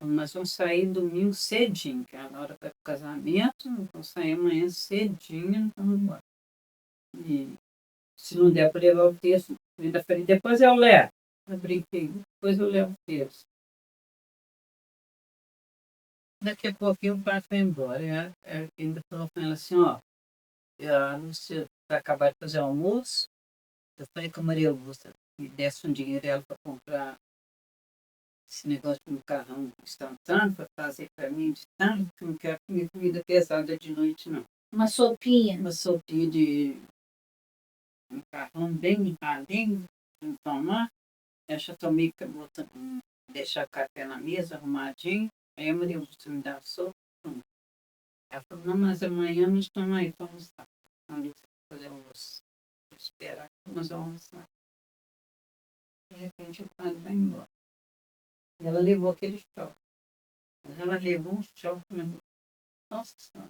Nós vamos sair domingo cedinho, que é a hora para o casamento, vamos sair amanhã cedinho, vamos embora. E se não der para levar o texto, ainda falei, depois eu levo. Eu brinquei, depois eu levo o texto. Daqui a pouquinho o pai foi embora. Ainda falou com ela assim, ó, a Lúcia vai acabar de fazer o almoço. Eu falei com a Maria Augusta, me desse um dinheiro ela para comprar esse negócio de um macarrão instantâneo para fazer para mim de tanto, que não quero comer comida pesada de noite, não. Uma sopinha. Uma sopinha de macarrão bem ralinho, para tomar. Eu já tomei, deixar o café na mesa, arrumadinho. Aí a Maria Augusta me dá a sopa. Ela falou, não, mas amanhã nós estamos aí para almoçar. Vamos fazer almoço. Vou esperar que nós vamos almoçar. De repente o padre vai embora. Ela levou aquele choque. Mas ela levou um choque mesmo. Nossa Senhora.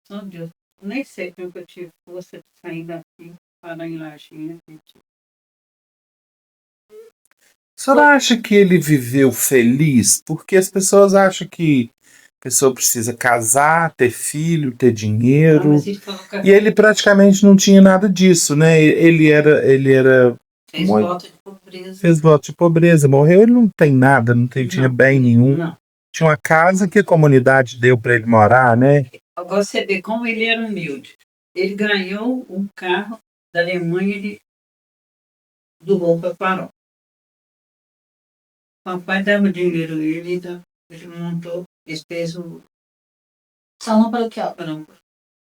Só Deus. Nem sei como que eu tive força de sair daqui, parar em Lajinha. A senhora acha que ele viveu feliz? Porque as pessoas acham que a pessoa precisa casar, ter filho, ter dinheiro. E ele praticamente não tinha nada disso, né? Ele era Fez voto de pobreza. Fez voto de pobreza, morreu, ele não tem nada, não tinha bem nenhum. Não. Tinha uma casa que a comunidade deu para ele morar, né? Agora você vê como ele era humilde. Ele ganhou um carro da Alemanha, ele doou para Farol. O papai dava dinheiro a ele, ele montou, ele fez o salão paroquial.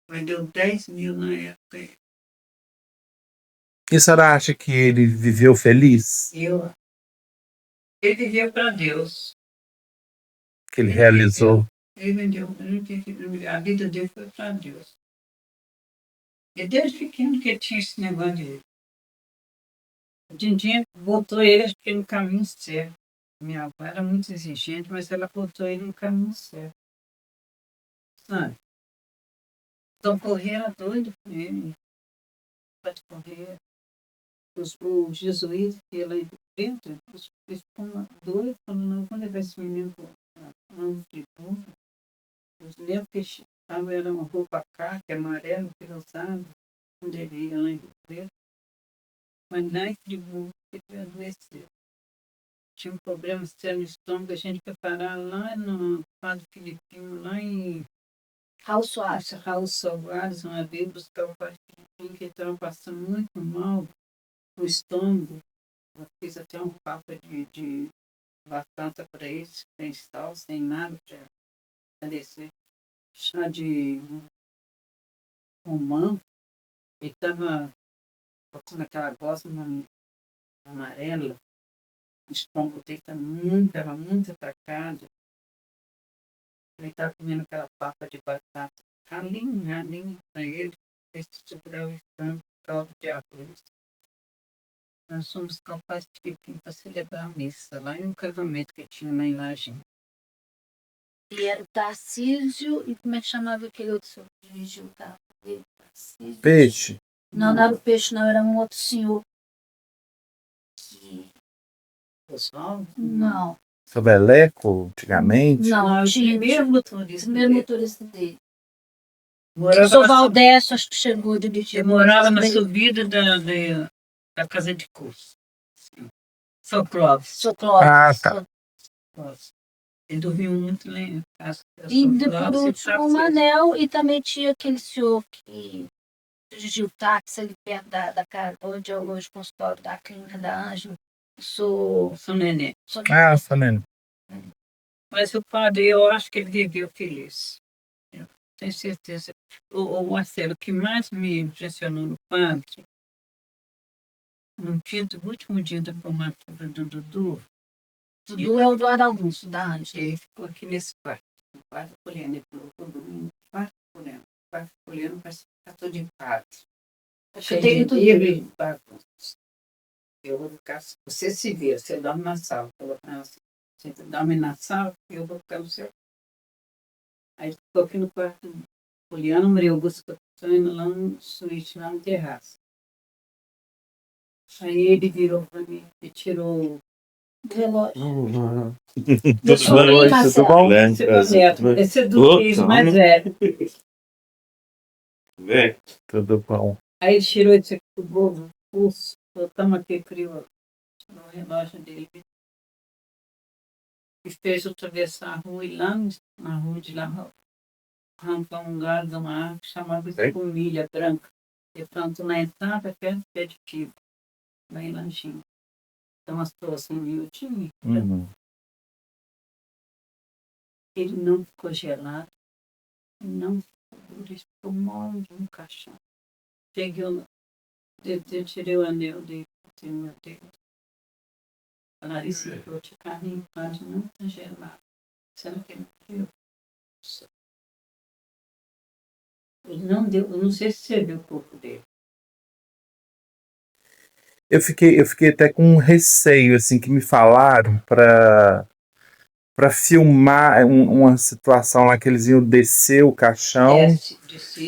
Vendeu 10 mil na época. E a senhora acha que ele viveu feliz? Ele viveu para Deus. Que ele realizou? Ele vendeu, a vida dele foi para Deus. E desde pequeno que ele tinha esse negócio de... A Dindinha botou ele, acho que no caminho certo. Minha avó era muito exigente, mas ela botou ele no caminho certo. Sabe? Então correr era doido com ele. Pode correr. Os jesuítas que ia lá dentro, eles ficam doidos, falando, não, vou levar esse menino para um tributo. Os lembro que estava, era uma roupa carca, amarela, que ele usava, quando ele ia lá em Rio Preto. Mas lá em tributo, ele adoeceu. Tinha um problema sério no estômago, a gente foi parar lá no Padre Filipinho, lá em Raul Soares. Raul Soares, uma vez buscar um paciente que estava passando muito mal no estômago. Eu fiz até um papo de batata para ele, sem sal, sem nada, para descer. Chá de romã. Ele estava passando aquela gosma amarela. O estômago dele estava muito atacado. Ele estava comendo aquela papa de batata. Ralinho para ele. Esse segurar o estômago, caldo de arroz. Nós fomos capazes de ir para celebrar a missa, lá em um casamento que tinha lá em Lajem. E era o Tarcísio, e como é que chamava aquele outro senhor que dirigiu o carro dele? Tarcísio. Peixe. Não, não era o Peixe, não, era um outro senhor. Oswaldo? Não. Sobeleco, antigamente. Não, tinha. Primeiro motorista. Primeiro motorista dele. Morava O Sr. na- Valdécio, acho que chegou a dirigir. Eu morava na subida da casa de curso. São Clóvis. Sr. Clóvis. Ah, tá. Clóvis. Ele dormiu muito lá em casa. E por último o Manel, e também tinha aquele senhor que dirigiu o táxi ali perto da casa, onde é hoje o consultório da clínica da Ângela. São Nenê. Ah, Sanene. Mas o padre, eu acho que ele viveu feliz. Eu tenho certeza. O Marcelo, o que mais me impressionou no padre, no último dia da formatura do Dudu, Dudu é o Eduardo Augusto, da Ângela. ele ficou aqui nesse quarto. No quarto poliano, ele falou todo domingo, quarto poliano. Quarto poliano vai ficar todo em paz. Eu tenho tudo. livre, bagunça. Eu vou ficar, você se vira, você dorme na sala. Falou pra ela assim, você dorme na sala, eu vou ficar no seu. Aí ficou aqui no quarto poliano, Maria Augusta indo lá no suíte, lá no terraço. Aí ele virou pra mim e tirou o relógio. Tudo bem, tudo bom? Esse é do filho mais velho. Tudo bom. Aí ele tirou esse aqui do bolso, pulso, botamos aqui, tirou o relógio dele. E fez eu atravessar a rua e lá na rua de lá, arrancar um galho de uma árvore chamada escumilha branca. E pronto, na entrada, perto do pé de figo, lá em Lanchinho. Então, uma situação miudinha. Ele não ficou gelado, não ficou duro, ele ficou mole de um caixão. Peguei eu tirei o anel dele, tirei o meu dedo. A Larissa falou, de carne quase não está gelado. Será que ele viu? Ele não deu, eu não sei se você viu o corpo dele. Eu fiquei até com um receio, assim, que me falaram para filmar uma situação lá que eles iam descer o caixão.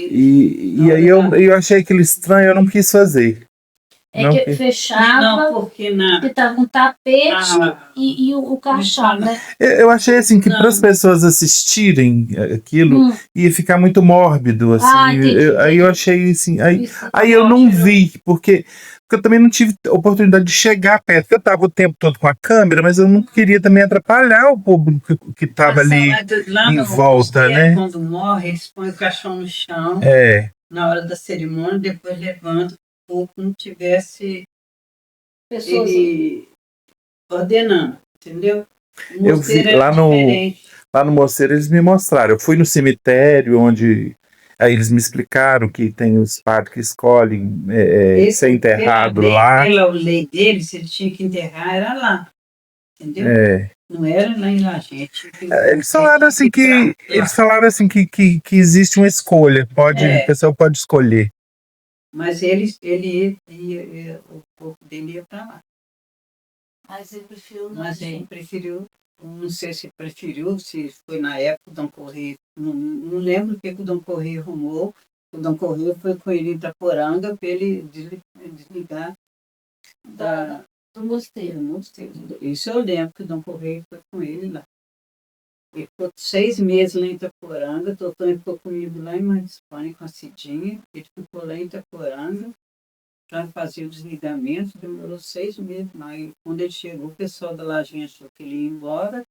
E aí eu achei aquilo estranho, eu não quis fazer. É que fechava, porque estava um tapete e o caixão, né? Eu achei assim que para as pessoas assistirem aquilo ia ficar muito mórbido, assim. Aí eu achei assim, aí eu não vi, porque eu também não tive oportunidade de chegar perto, porque eu estava o tempo todo com a câmera, mas eu não queria também atrapalhar o público que estava ali em volta, né? Quando morre, eles põem o caixão no chão na hora da cerimônia, depois levantam, ou como tivesse pessoas ele ordenando, entendeu? Eu vi lá no Mosteiro, eles me mostraram. Eu fui no cemitério onde aí eles me explicaram que tem os padres que escolhem ser enterrado lá. Pela lei deles, ele tinha que enterrar, era lá, entendeu? Não era lá em Lajem. Eles falaram assim que existe uma escolha, a pessoa pode escolher. Mas ele o corpo dele ia para lá. Mas ele preferiu Mas ele preferiu, não sei se preferiu, se foi na época do Dom Correia, não lembro o que o Dom Correia arrumou. O Dom Correia foi com ele em Itaporanga para ele desligar do mosteiro. Isso eu lembro que o Dom Correia foi com ele lá. Ele ficou 6 meses lá em Itaporanga, o Totônio ficou comigo lá em Espanha com a Cidinha, ele ficou lá em Itaporanga para fazer o desligamento, demorou 6 meses lá. E quando ele chegou, o pessoal da Lajinha achou que ele ia embora,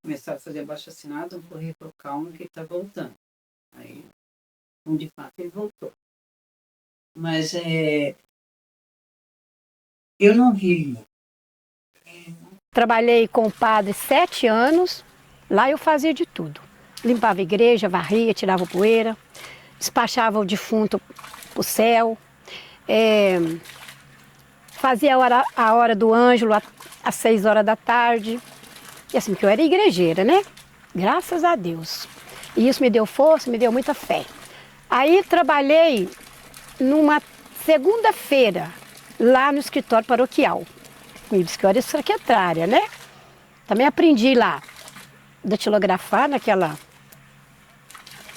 começaram a fazer abaixo-assinado, Dom Correia falou, calma que ele está voltando. Aí, de fato, ele voltou. Mas eu não vi. Trabalhei com o padre 7 anos, lá eu fazia de tudo. Limpava a igreja, varria, tirava poeira, despachava o defunto para o céu, fazia a hora do Ângelo às 6 horas da tarde. E assim, porque eu era igrejeira, né? Graças a Deus. E isso me deu força, me deu muita fé. Aí trabalhei numa segunda-feira, lá no escritório paroquial. Me disse que eu era secretária, né? Também aprendi lá, datilografar naquela,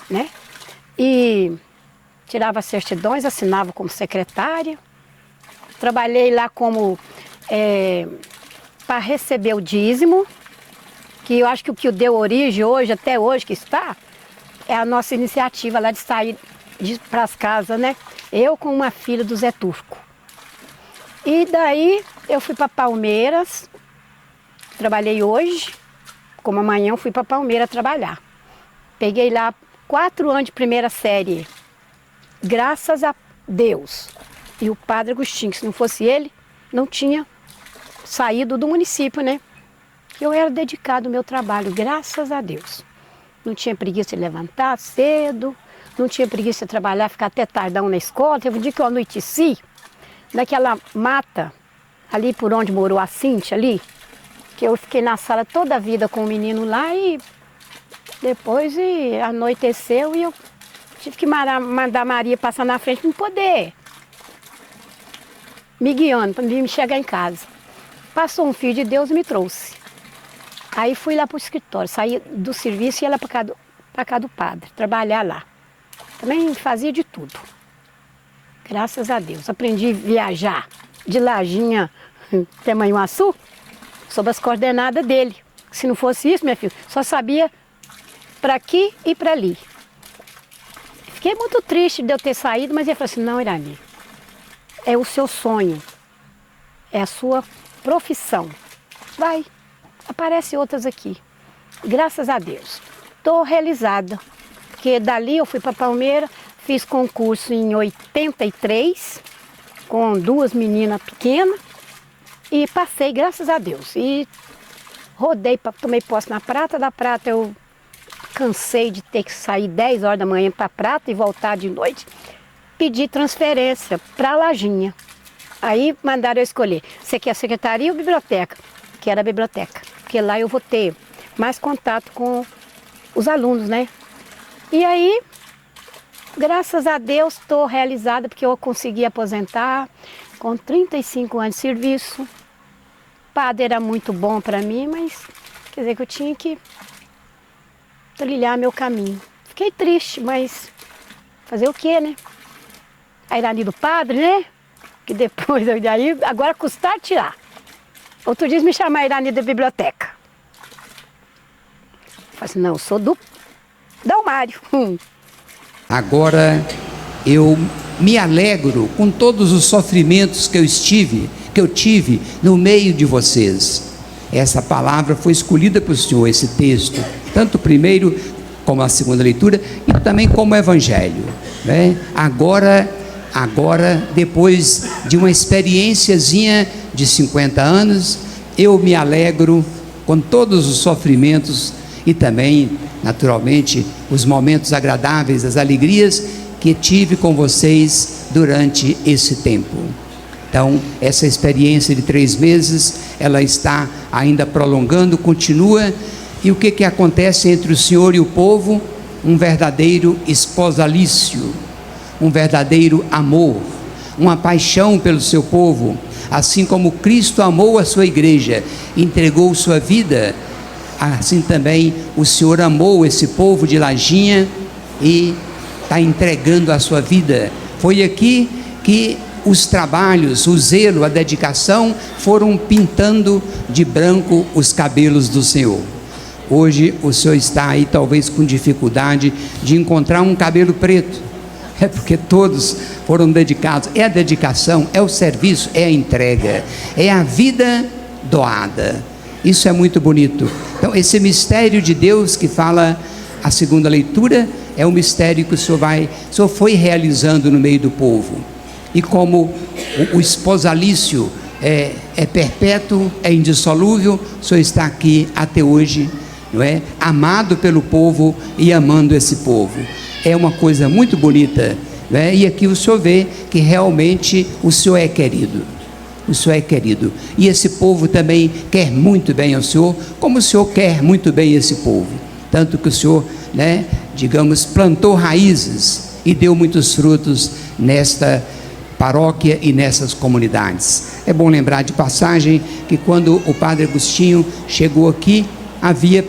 né? E tirava certidões, assinava como secretária. Trabalhei lá como, para receber o dízimo, que eu acho que o que deu origem hoje, até hoje que está, é a nossa iniciativa lá de sair para as casas, né? Eu com uma filha do Zé Turco. E daí eu fui para Palmeiras, trabalhei hoje, como amanhã eu fui para Palmeiras trabalhar. Peguei lá 4 anos de primeira série, graças a Deus. E o padre Agostinho, que se não fosse ele, não tinha saído do município, né? Eu era dedicado ao meu trabalho, graças a Deus. Não tinha preguiça de levantar cedo, não tinha preguiça de trabalhar, ficar até tardão na escola. Teve um dia que eu anoiteci, naquela mata, ali por onde morou a Cíntia, ali, que eu fiquei na sala toda a vida com o menino lá e depois anoiteceu e eu tive que mandar a Maria passar na frente para não poder me guiando, para me chegar em casa. Passou um filho de Deus e me trouxe. Aí fui lá para o escritório, saí do serviço e ia lá para cá do padre, trabalhar lá. Também fazia de tudo. Graças a Deus. Aprendi a viajar de Lajinha até Manhuaçu, sob as coordenadas dele. Se não fosse isso, minha filha, só sabia para aqui e para ali. Fiquei muito triste de eu ter saído, mas ele falou assim, não, Irani, é o seu sonho, é a sua profissão. Vai, aparece outras aqui. Graças a Deus. Estou realizada, porque dali eu fui para Palmeiras, fiz concurso em 83, com 2 meninas pequenas, e passei, graças a Deus. E rodei, tomei posse na Prata, da Prata eu cansei de ter que sair 10 horas da manhã para Prata e voltar de noite. Pedi transferência para Lajinha. Aí mandaram eu escolher, você quer a secretaria ou biblioteca? Que era a biblioteca, porque lá eu vou ter mais contato com os alunos, né? E aí, graças a Deus, estou realizada, porque eu consegui aposentar com 35 anos de serviço. O padre era muito bom para mim, mas quer dizer que eu tinha que trilhar meu caminho. Fiquei triste, mas fazer o quê, né? A Irani do padre, né? Que depois, daí, agora custar tirar. Outro dia me chamaram a Irani da biblioteca. Eu falei assim, não, eu sou do Dalmário. Agora eu me alegro com todos os sofrimentos que eu tive no meio de vocês. Essa palavra foi escolhida pelo Senhor, esse texto, tanto o primeiro como a segunda leitura e também como o Evangelho, né? Agora, depois de uma experiênciazinha de 50 anos, eu me alegro com todos os sofrimentos e também, naturalmente, os momentos agradáveis, as alegrias que tive com vocês durante esse tempo. Então, essa experiência de 3 meses, ela está ainda prolongando, continua. E o que acontece entre o Senhor e o povo? Um verdadeiro esposalício, um verdadeiro amor, uma paixão pelo seu povo, assim como Cristo amou a sua igreja, entregou sua vida, assim também o Senhor amou esse povo de Lajinha e está entregando a sua vida. Foi aqui que os trabalhos, o zelo, a dedicação foram pintando de branco os cabelos do Senhor. Hoje o Senhor está aí talvez com dificuldade de encontrar um cabelo preto. É porque todos foram dedicados. É a dedicação, é o serviço, é a entrega, é a vida doada. Isso é muito bonito. Então esse mistério de Deus que fala a segunda leitura é um mistério que o Senhor foi realizando no meio do povo. E como o esposalício é perpétuo, é indissolúvel, o Senhor está aqui até hoje, não é? Amado pelo povo e amando esse povo. É uma coisa muito bonita, não é? E aqui o Senhor vê que realmente o Senhor é querido. O Senhor é querido. E esse povo também quer muito bem ao Senhor, como o Senhor quer muito bem esse povo. Tanto que o Senhor, né, digamos, plantou raízes e deu muitos frutos nesta paróquia e nessas comunidades. É bom lembrar de passagem que quando o Padre Agostinho chegou aqui, havia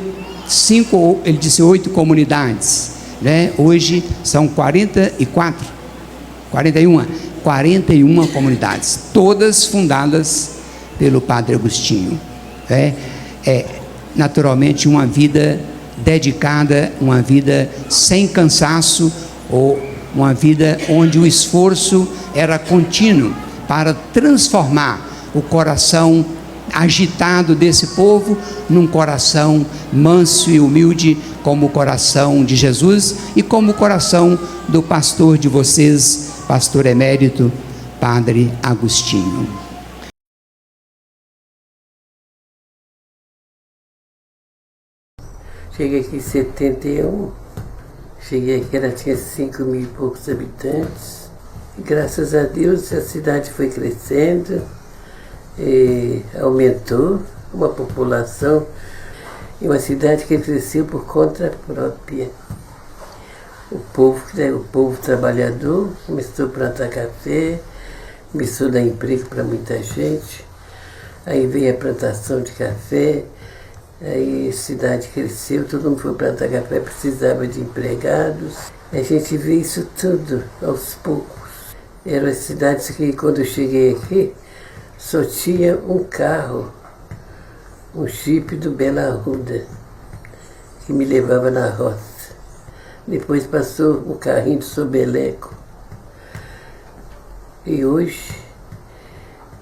8 comunidades, né? Hoje são 41 comunidades, todas fundadas pelo Padre Agostinho. Naturalmente uma vida dedicada, uma vida sem cansaço, ou uma vida onde o esforço era contínuo para transformar o coração agitado desse povo num coração manso e humilde, como o coração de Jesus e como o coração do pastor de vocês, pastor emérito, Padre Agostinho. Cheguei aqui em 71, cheguei aqui, ela tinha 5.000 e poucos habitantes. E, graças a Deus, a cidade foi crescendo, e aumentou uma população, e uma cidade que cresceu por conta própria. O povo trabalhador começou a plantar café, começou a dar emprego para muita gente, aí veio a plantação de café. Aí a cidade cresceu, todo mundo foi plantar café, precisava de empregados. A gente vê isso tudo aos poucos. Eram as cidades que, quando eu cheguei aqui, só tinha um carro, um Jeep do Bela Arruda, que me levava na roça. Depois passou um carrinho do Sobeleco. E hoje,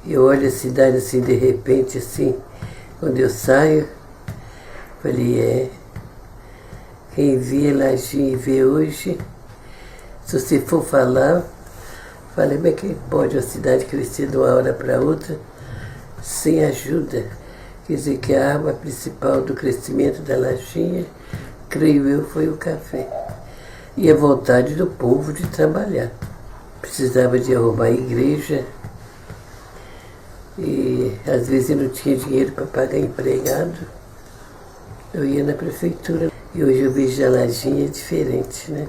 eu olho a cidade assim, de repente, assim, quando eu saio, falei, quem via Lajinha e vê hoje, se você for falar, falei, mas que pode a cidade crescer de uma hora para outra sem ajuda? Quer dizer que a arma principal do crescimento da Lajinha, creio eu, foi o café. E a vontade do povo de trabalhar. Precisava de arrumar igreja, e às vezes eu não tinha dinheiro para pagar empregado. Eu ia na prefeitura e hoje eu vejo a Lajinha diferente, né?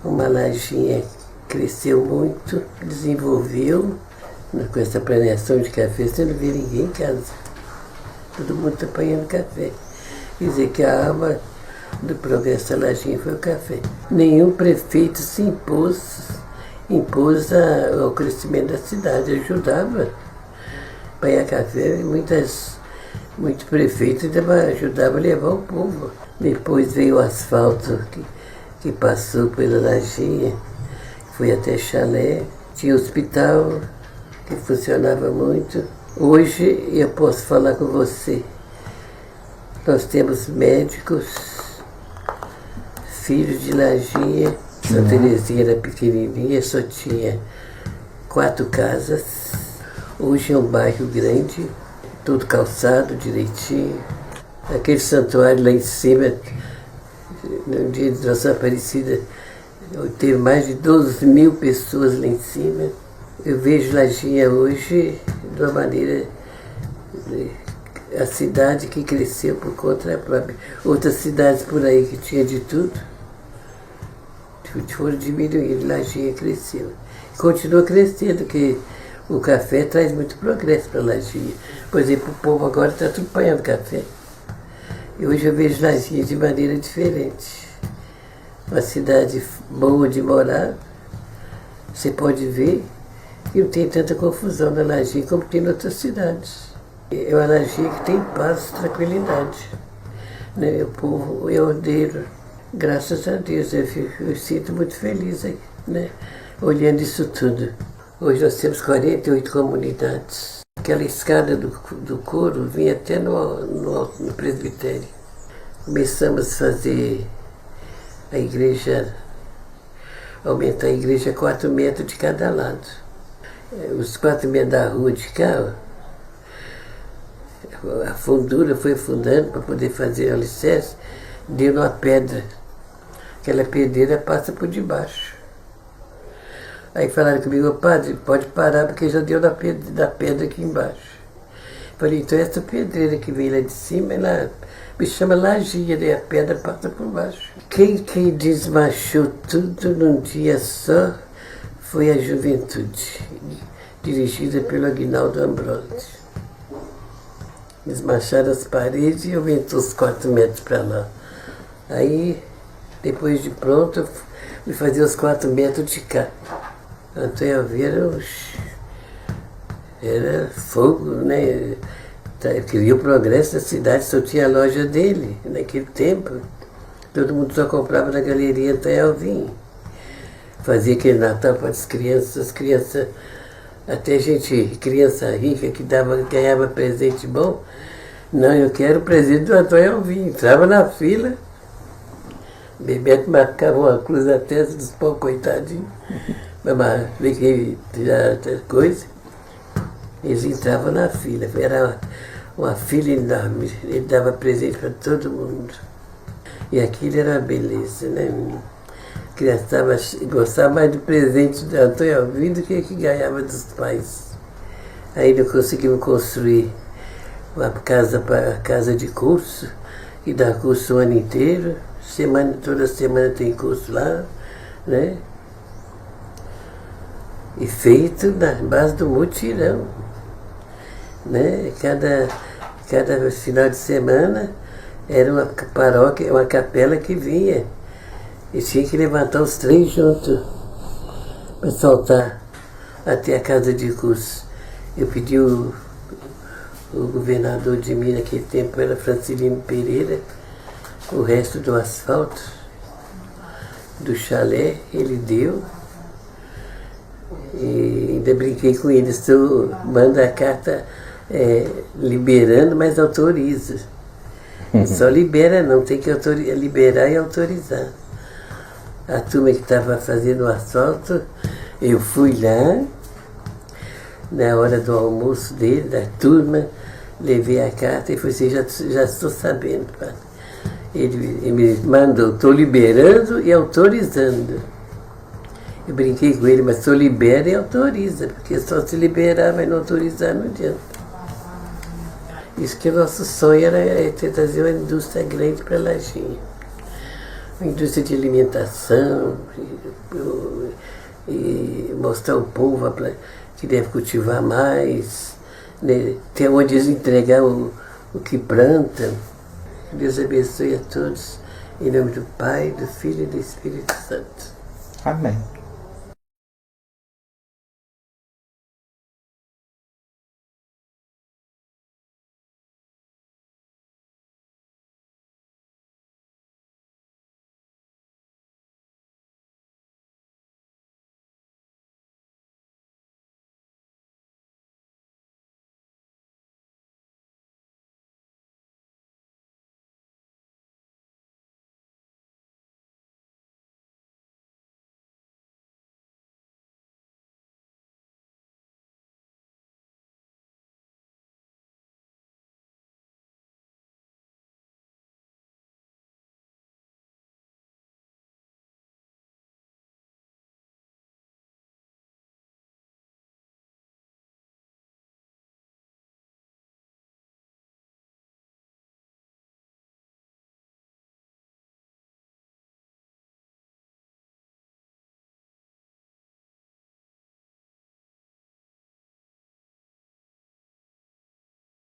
Uma Lajinha cresceu muito, desenvolveu, com essa planeação de café, você não vê ninguém em casa. Todo mundo está apanhando café. Quer dizer que a arma do progresso da Lajinha foi o café. Nenhum prefeito se impôs ao crescimento da cidade, ajudava a apanhar café, muitos prefeitos ajudavam a levar o povo. Depois veio o asfalto que passou pela Lajinha, foi até Chalé. Tinha hospital que funcionava muito. Hoje eu posso falar com você. Nós temos médicos, filhos de Lajinha. Santa Terezinha era pequenininha, só tinha 4 casas. Hoje é um bairro grande, tudo calçado direitinho. Aquele santuário lá em cima, no dia de Nossa Aparecida, teve mais de 12.000 pessoas lá em cima. Eu vejo Lajinha hoje de uma maneira, a cidade que cresceu por conta própria. Outras cidades por aí que tinha de tudo, foram diminuindo, Lajinha cresceu. Continua crescendo, porque o café traz muito progresso para Lajinha. Por exemplo, o povo agora está tudo apanhando café. E hoje eu vejo Lajinha de maneira diferente. Uma cidade boa de morar, você pode ver que não tem tanta confusão na Lajinha como tem em outras cidades. É uma Lajinha que tem paz, tranquilidade. Né? O povo é ordeiro. Graças a Deus, eu sinto muito feliz aí, né? Olhando isso tudo. Hoje nós temos 48 comunidades. Aquela escada do coro vinha até no presbitério. Começamos a fazer a igreja, aumentar a igreja 4 metros de cada lado. Os 4 metros da rua de cá, a fundura foi fundando para poder fazer o alicerce, deu numa pedra. Aquela pedreira passa por debaixo. Aí falaram comigo, padre, pode parar porque já deu da pedra aqui embaixo. Falei, então essa pedreira que vem lá de cima, ela me chama lajinha, daí a pedra passa por baixo. Quem desmanchou tudo num dia só foi a juventude, dirigida pelo Aguinaldo Ambrosio. Desmancharam as paredes e aumentou os 4 metros para lá. Aí, depois de pronto, fui fazer os 4 metros de cá. Antônio Alveira era fogo, né? Queria o progresso da cidade, só tinha a loja dele naquele tempo. Todo mundo só comprava na galeria Antônio Alvim. Fazia aquele Natal para as crianças, até criança rica que ganhava presente bom. Não, eu quero o presente do Antônio Alvim. Entrava na fila, Bebeto marcava uma cruz na testa dos pão, coitadinho. Mas peguei outra coisa. Eles entravam na fila. Era uma fila enorme. Ele dava presente para todo mundo. E aquilo era uma beleza, né? A criança gostava mais do presente do Antônio Alvim do que ganhava dos pais. Aí nós conseguimos construir uma casa de curso, que dá curso o ano inteiro. Toda semana tem curso lá, né? E feito na base do mutirão, né? Cada final de semana era uma paróquia, uma capela que vinha. E tinha que levantar os 3 juntos para soltar até a casa de curso. Eu pedi o governador de Minas, naquele tempo era Francilino Pereira, o resto do asfalto, do chalé, ele deu. E ainda brinquei com ele, manda a carta liberando, mas autoriza. Só libera não, tem que liberar e autorizar. A turma que estava fazendo o asfalto, eu fui lá, na hora do almoço dele, da turma, levei a carta e falei assim, já estou sabendo, padre. Ele me mandou, estou liberando e autorizando. Eu brinquei com ele, mas só libera e autoriza, porque só se liberar, mas não autorizar não adianta. Isso que o nosso sonho era trazer uma indústria grande para Lajinha. Uma indústria de alimentação, e mostrar ao povo que deve cultivar mais, né? Ter onde eles entregar o que plantam. Deus abençoe a todos, em nome do Pai, do Filho e do Espírito Santo. Amém.